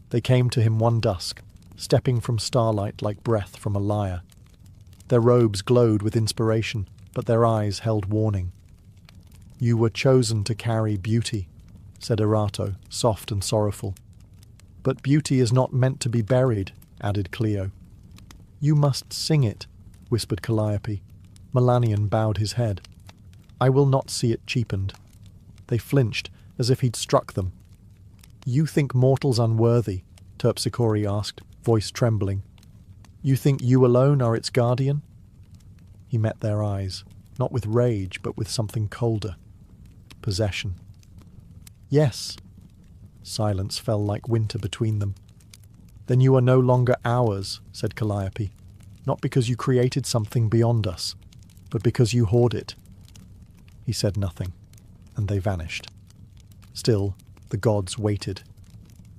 They came to him one dusk, stepping from starlight like breath from a lyre. Their robes glowed with inspiration, but their eyes held warning. "You were chosen to carry beauty," said Erato, soft and sorrowful. "But beauty is not meant to be buried," added Clio. "You must sing it," whispered Calliope. Melanion bowed his head. "I will not see it cheapened." They flinched, as if he'd struck them. "You think mortals unworthy?" Terpsichore asked, voice trembling. "You think you alone are its guardian?" He met their eyes, not with rage, but with something colder. Possession. "Yes." Silence fell like winter between them. "Then you are no longer ours," said Calliope, "not because you created something beyond us, but because you hoard it." He said nothing, and they vanished. Still, the gods waited.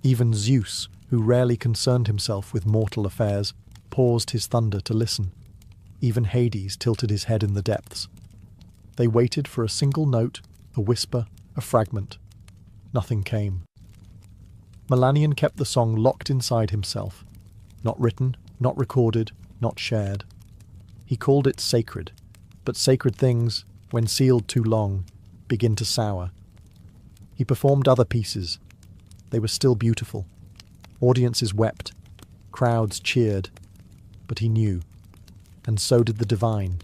Even Zeus, who rarely concerned himself with mortal affairs, paused his thunder to listen. Even Hades tilted his head in the depths. They waited for a single note, a whisper, a fragment. Nothing came. Melanion kept the song locked inside himself. Not written, not recorded, not shared. He called it sacred, but sacred things, when sealed too long, begin to sour. He performed other pieces. They were still beautiful. Audiences wept. Crowds cheered. But he knew. And so did the divine.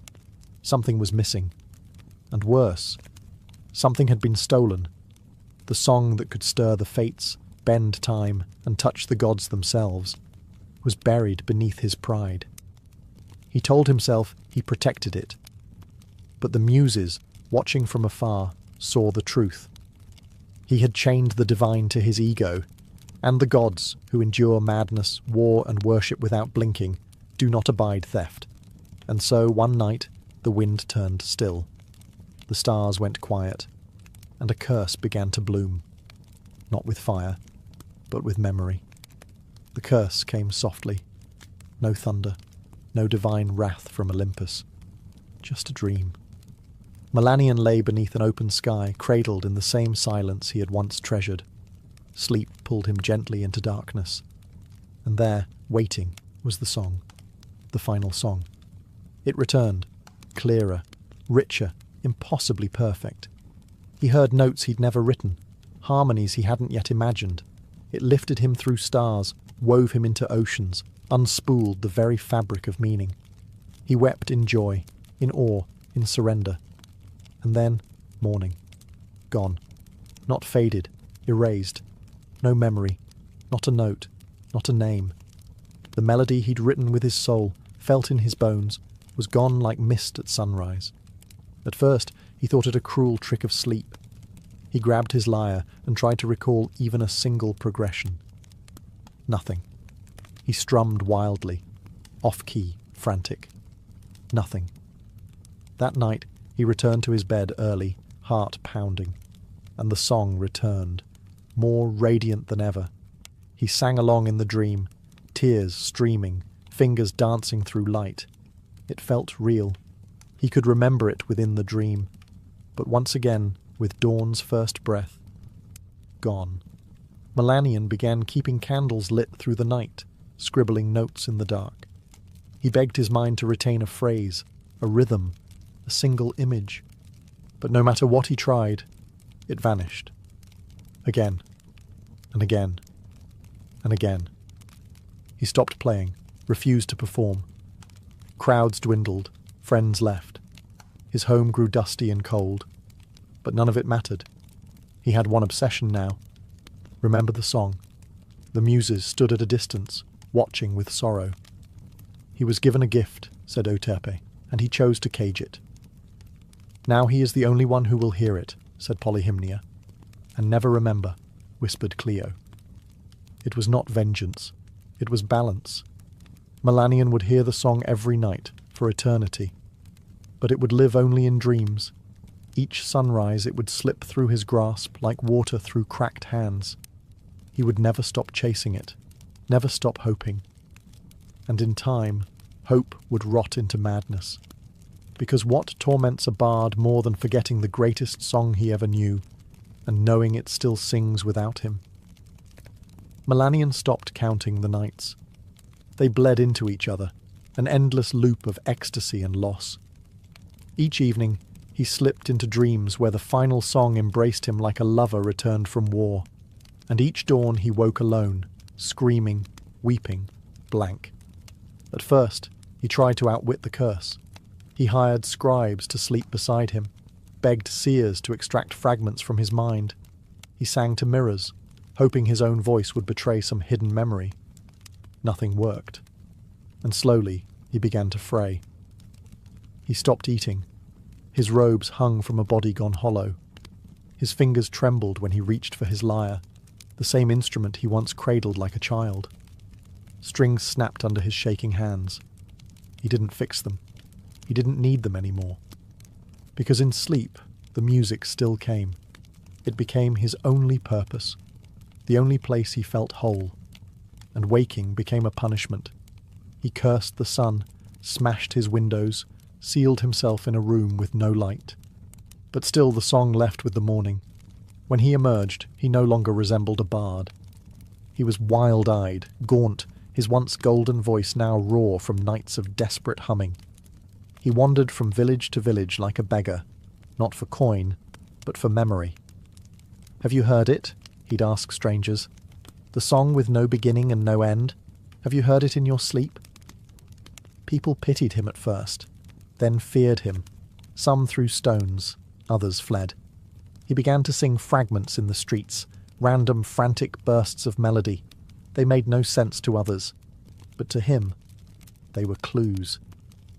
Something was missing. And worse, something had been stolen. The song that could stir the fates, bend time, and touch the gods themselves, was buried beneath his pride. He told himself he protected it. But the muses, watching from afar, saw the truth. He had chained the divine to his ego, and the gods, who endure madness, war, and worship without blinking, do not abide theft. And so, one night, the wind turned still. The stars went quiet, and a curse began to bloom. Not with fire, but with memory. The curse came softly. No thunder, no divine wrath from Olympus. Just a dream. Melanion lay beneath an open sky, cradled in the same silence he had once treasured. Sleep pulled him gently into darkness. And there, waiting, was the song. The final song. It returned, clearer, richer, impossibly perfect. He heard notes he'd never written, harmonies he hadn't yet imagined. It lifted him through stars, wove him into oceans, unspooled the very fabric of meaning. He wept in joy, in awe, in surrender. And then, morning. Gone. Not faded, erased. No memory, not a note, not a name. The melody he'd written with his soul, felt in his bones, was gone like mist at sunrise. At first, he thought it a cruel trick of sleep. He grabbed his lyre and tried to recall even a single progression. Nothing. He strummed wildly, off-key, frantic. Nothing. That night, he returned to his bed early, heart pounding, and the song returned, more radiant than ever. He sang along in the dream, tears streaming, fingers dancing through light. It felt real. He could remember it within the dream, but once again, with dawn's first breath, gone. Melanion began keeping candles lit through the night, scribbling notes in the dark. He begged his mind to retain a phrase, a rhythm, a single image. But no matter what he tried, it vanished. Again, and again, and again. He stopped playing, refused to perform. Crowds dwindled, friends left. His home grew dusty and cold. But none of it mattered. He had one obsession now. Remember the song. The muses stood at a distance, watching with sorrow. He was given a gift, said Euterpe, and he chose to cage it. Now he is the only one who will hear it, said Polyhymnia. And never remember, whispered Clio. It was not vengeance. It was balance. Melanion would hear the song every night, for eternity. But it would live only in dreams. Each sunrise it would slip through his grasp like water through cracked hands. He would never stop chasing it, never stop hoping. And in time, hope would rot into madness. Because what torments a bard more than forgetting the greatest song he ever knew, and knowing it still sings without him? Melanion stopped counting the nights. They bled into each other, an endless loop of ecstasy and loss. Each evening, he slipped into dreams where the final song embraced him like a lover returned from war. And each dawn he woke alone, screaming, weeping, blank. At first, he tried to outwit the curse. He hired scribes to sleep beside him, begged seers to extract fragments from his mind. He sang to mirrors, hoping his own voice would betray some hidden memory. Nothing worked. And slowly, he began to fray. He stopped eating. His robes hung from a body gone hollow. His fingers trembled when he reached for his lyre, the same instrument he once cradled like a child. Strings snapped under his shaking hands. He didn't fix them. He didn't need them anymore. Because in sleep, the music still came. It became his only purpose, the only place he felt whole. And waking became a punishment. He cursed the sun, smashed his windows, sealed himself in a room with no light. But still the song left with the morning. When he emerged, he no longer resembled a bard. He was wild-eyed, gaunt, his once golden voice now raw from nights of desperate humming. He wandered from village to village like a beggar, not for coin, but for memory. "Have you heard it?" he'd ask strangers. "The song with no beginning and no end? Have you heard it in your sleep?" People pitied him at first, then feared him. Some threw stones, others fled. He began to sing fragments in the streets, random frantic bursts of melody. They made no sense to others, but to him, they were clues,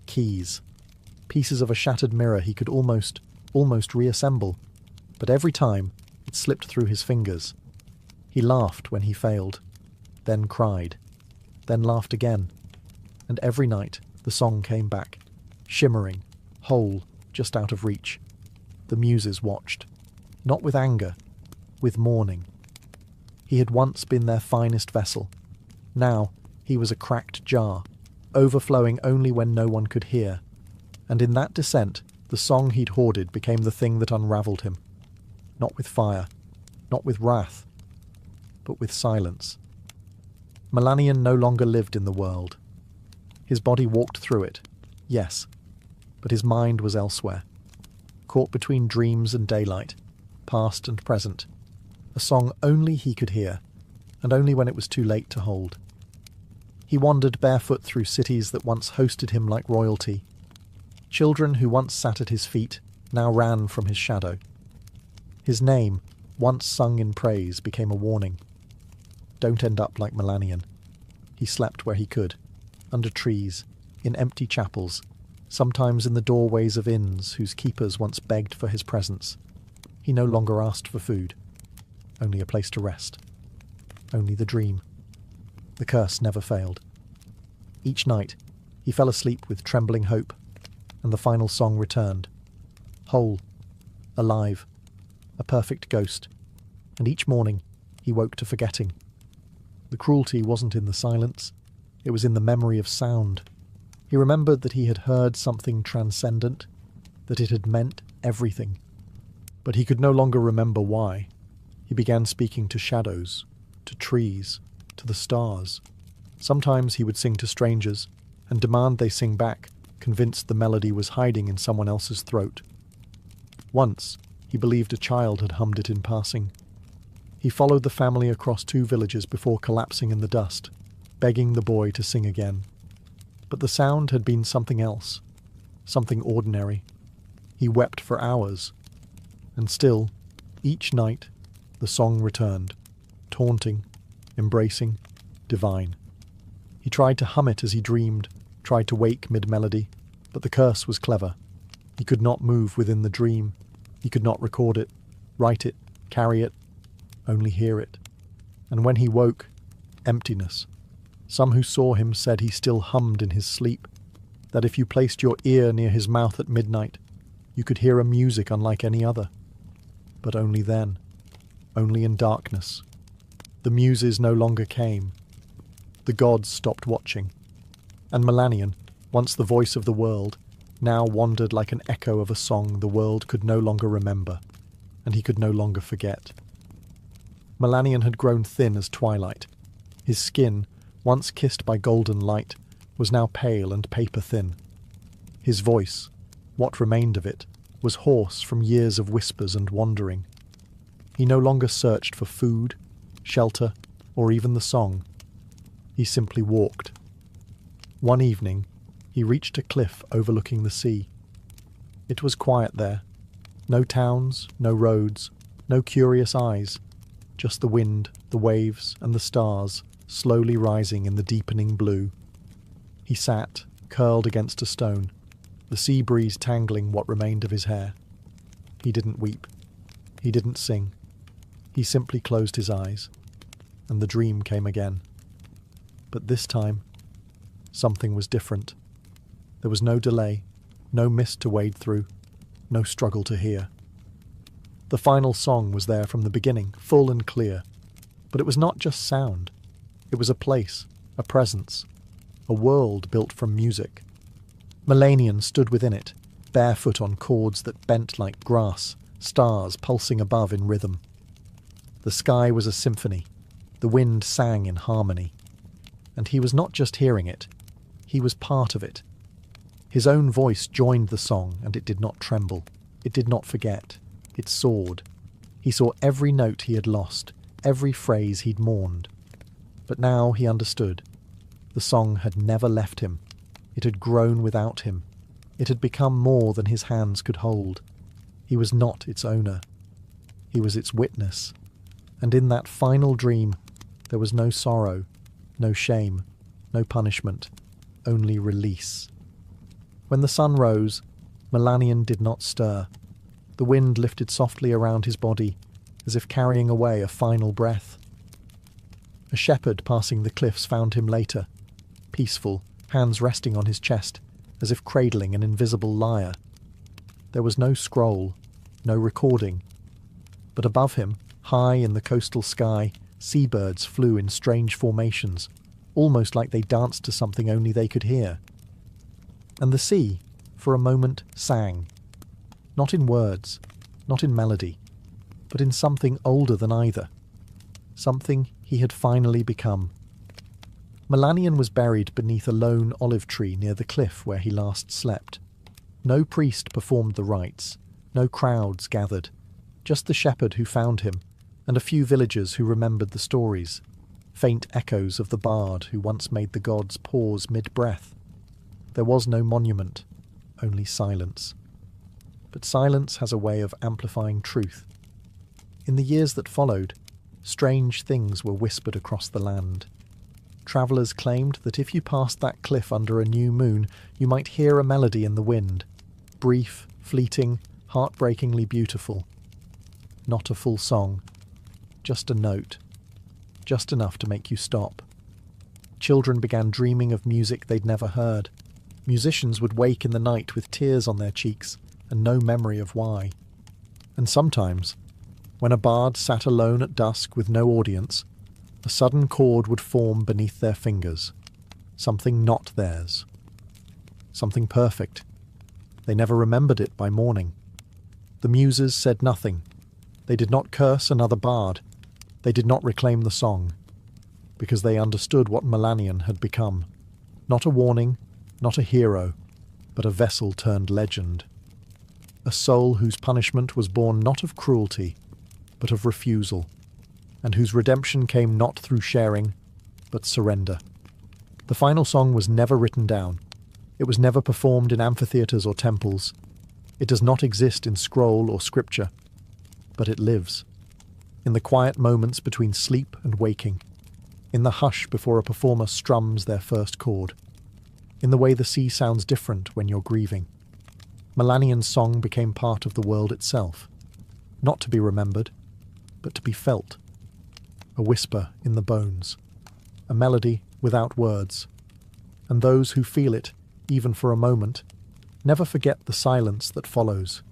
keys, pieces of a shattered mirror he could almost reassemble, but every time it slipped through his fingers. He laughed when he failed, then cried, then laughed again, and every night the song came back, shimmering, whole, just out of reach. The muses watched, not with anger, with mourning. He had once been their finest vessel. Now he was a cracked jar, overflowing only when no one could hear. And in that descent, the song he'd hoarded became the thing that unravelled him. Not with fire, not with wrath, but with silence. Melanion no longer lived in the world. His body walked through it, yes, but his mind was elsewhere, caught between dreams and daylight, past and present, a song only he could hear, and only when it was too late to hold. He wandered barefoot through cities that once hosted him like royalty. Children who once sat at his feet now ran from his shadow. His name, once sung in praise, became a warning. Don't end up like Melanion. He slept where he could, under trees, in empty chapels, sometimes in the doorways of inns whose keepers once begged for his presence. He no longer asked for food, only a place to rest, only the dream. The curse never failed. Each night he fell asleep with trembling hope, and the final song returned, whole, alive, a perfect ghost, and each morning he woke to forgetting. The cruelty wasn't in the silence, it was in the memory of sound. He remembered that he had heard something transcendent, that it had meant everything. But he could no longer remember why. He began speaking to shadows, to trees, to the stars. Sometimes he would sing to strangers, and demand they sing back, convinced the melody was hiding in someone else's throat. Once, he believed a child had hummed it in passing. He followed the family across 2 villages before collapsing in the dust, begging the boy to sing again. But the sound had been something else, something ordinary. He wept for hours, and still, each night, the song returned, taunting, embracing, divine. He tried to hum it as he dreamed, tried to wake mid-melody, but the curse was clever. He could not move within the dream. He could not record it, write it, carry it, only hear it. And when he woke, emptiness. Some who saw him said he still hummed in his sleep, that if you placed your ear near his mouth at midnight, you could hear a music unlike any other. But only then, only in darkness. The muses no longer came. The gods stopped watching. And Melanion, once the voice of the world, now wandered like an echo of a song the world could no longer remember, and he could no longer forget. Melanion had grown thin as twilight. His skin, once kissed by golden light, was now pale and paper-thin. His voice, what remained of it, was hoarse from years of whispers and wandering. He no longer searched for food, shelter, or even the song. He simply walked. One evening, he reached a cliff overlooking the sea. It was quiet there. No towns, no roads, no curious eyes, just the wind, the waves, and the stars slowly rising in the deepening blue. He sat, curled against a stone, the sea breeze tangling what remained of his hair. He didn't weep. He didn't sing. He simply closed his eyes, and the dream came again. But this time, something was different. There was no delay, no mist to wade through, no struggle to hear. The final song was there from the beginning, full and clear. But it was not just sound. It was a place, a presence, a world built from music. Melanion stood within it, barefoot on chords that bent like grass, stars pulsing above in rhythm. The sky was a symphony. The wind sang in harmony. And he was not just hearing it, he was part of it. His own voice joined the song, and it did not tremble. It did not forget. It soared. He saw every note he had lost, every phrase he'd mourned. But now he understood. The song had never left him. It had grown without him. It had become more than his hands could hold. He was not its owner. He was its witness. And in that final dream, there was no sorrow, no shame, no punishment, only release. When the sun rose, Melanion did not stir. The wind lifted softly around his body, as if carrying away a final breath. A shepherd passing the cliffs found him later, peaceful, hands resting on his chest, as if cradling an invisible lyre. There was no scroll, no recording. But above him, high in the coastal sky, seabirds flew in strange formations, almost like they danced to something only they could hear. And the sea, for a moment, sang. Not in words, not in melody, but in something older than either. Something he had finally become. Melanion was buried beneath a lone olive tree near the cliff where he last slept. No priest performed the rites, no crowds gathered, just the shepherd who found him, and a few villagers who remembered the stories, faint echoes of the bard who once made the gods pause mid-breath. There was no monument, only silence. But silence has a way of amplifying truth. In the years that followed, strange things were whispered across the land. Travellers claimed that if you passed that cliff under a new moon, you might hear a melody in the wind, brief, fleeting, heartbreakingly beautiful. Not a full song, just a note, just enough to make you stop. Children began dreaming of music they'd never heard. Musicians would wake in the night with tears on their cheeks and no memory of why. And sometimes, when a bard sat alone at dusk with no audience, a sudden chord would form beneath their fingers, something not theirs, something perfect. They never remembered it by morning. The muses said nothing. They did not curse another bard. They did not reclaim the song, because they understood what Melanion had become. Not a warning, not a hero, but a vessel turned legend. A soul whose punishment was born not of cruelty, but of refusal, and whose redemption came not through sharing, but surrender. The final song was never written down. It was never performed in amphitheatres or temples. It does not exist in scroll or scripture, but it lives. In the quiet moments between sleep and waking, in the hush before a performer strums their first chord, in the way the sea sounds different when you're grieving. Melanion's song became part of the world itself, not to be remembered, but to be felt. A whisper in the bones, a melody without words, and those who feel it, even for a moment, never forget the silence that follows.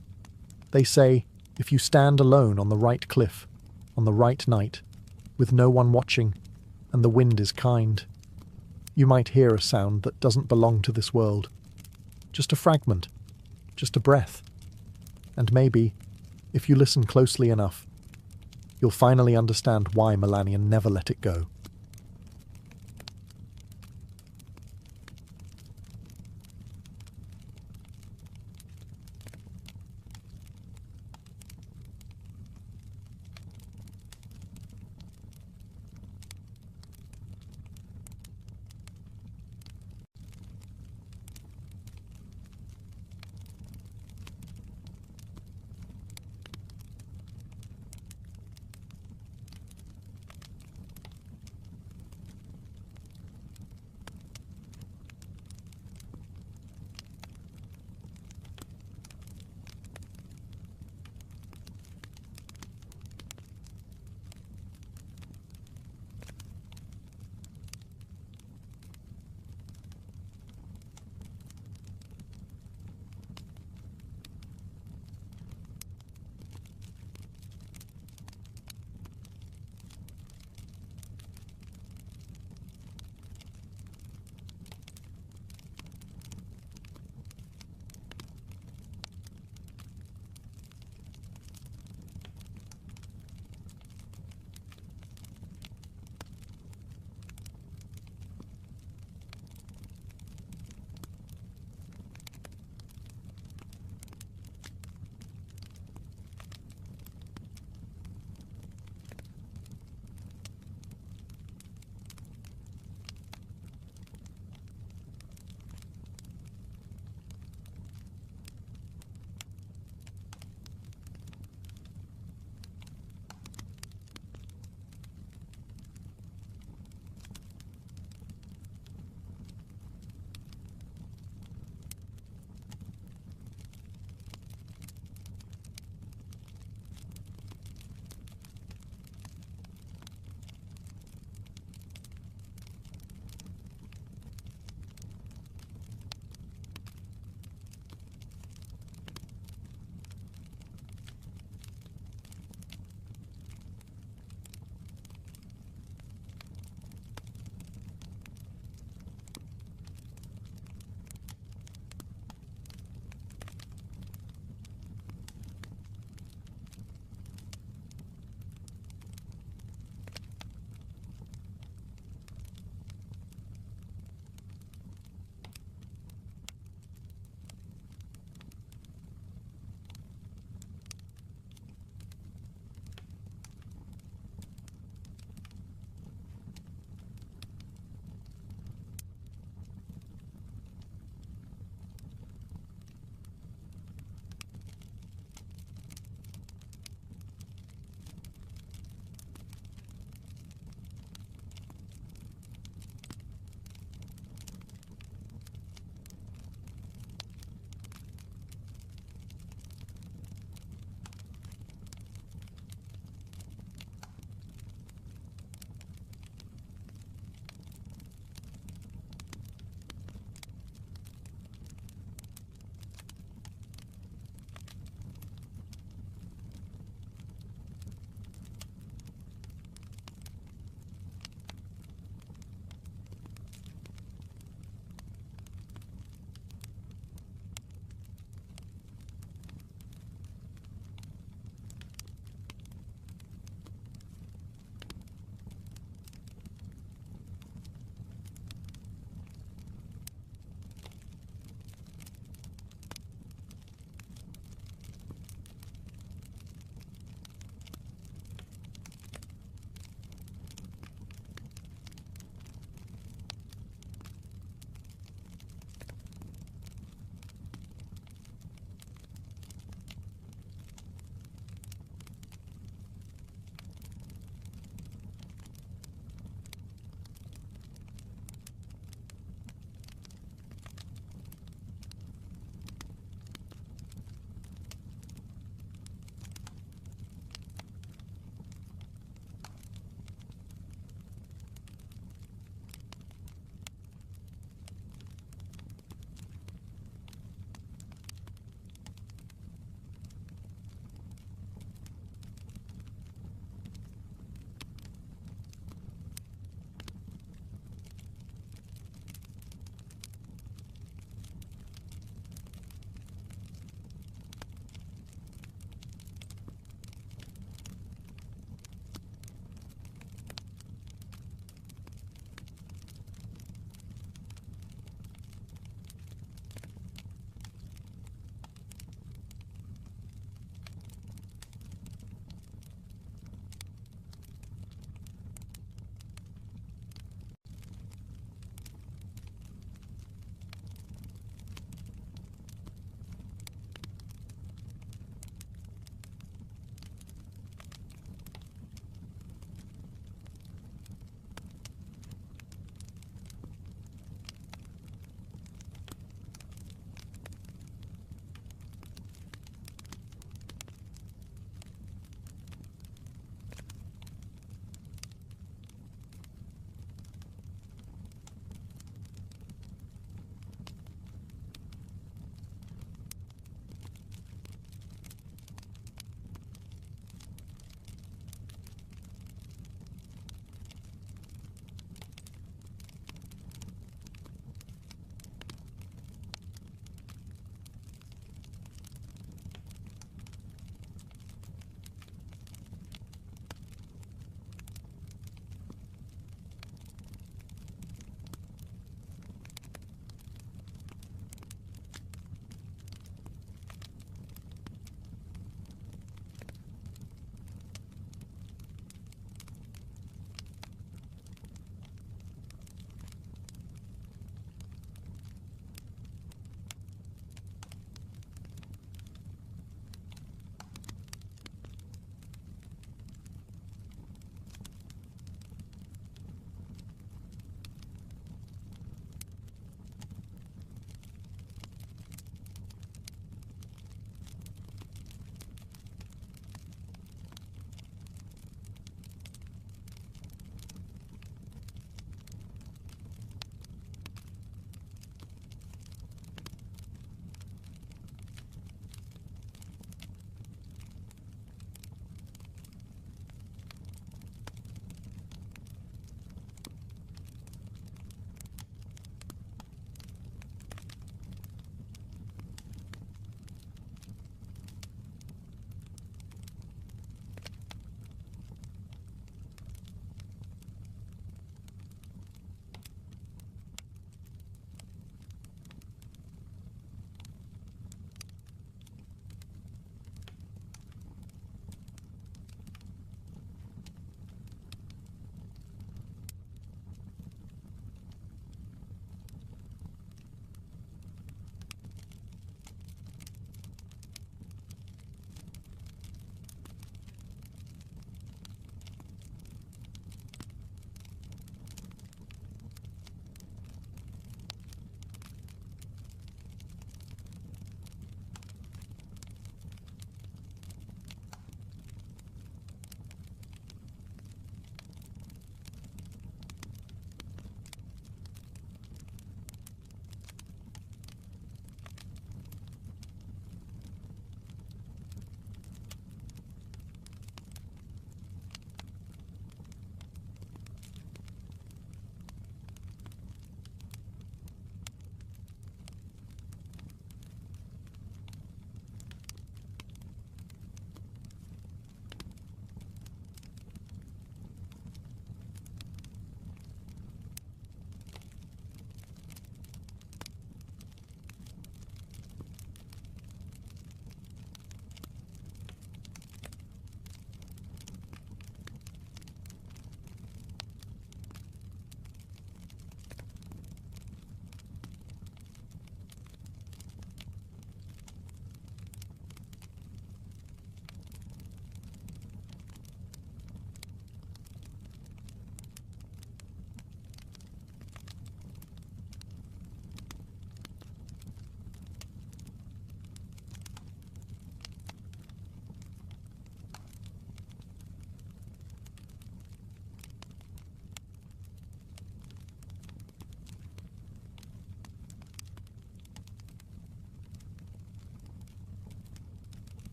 They say, if you stand alone on the right cliff, on the right night, with no one watching, and the wind is kind, you might hear a sound that doesn't belong to this world. Just a fragment, just a breath. And maybe, if you listen closely enough, you'll finally understand why Melanion never let it go.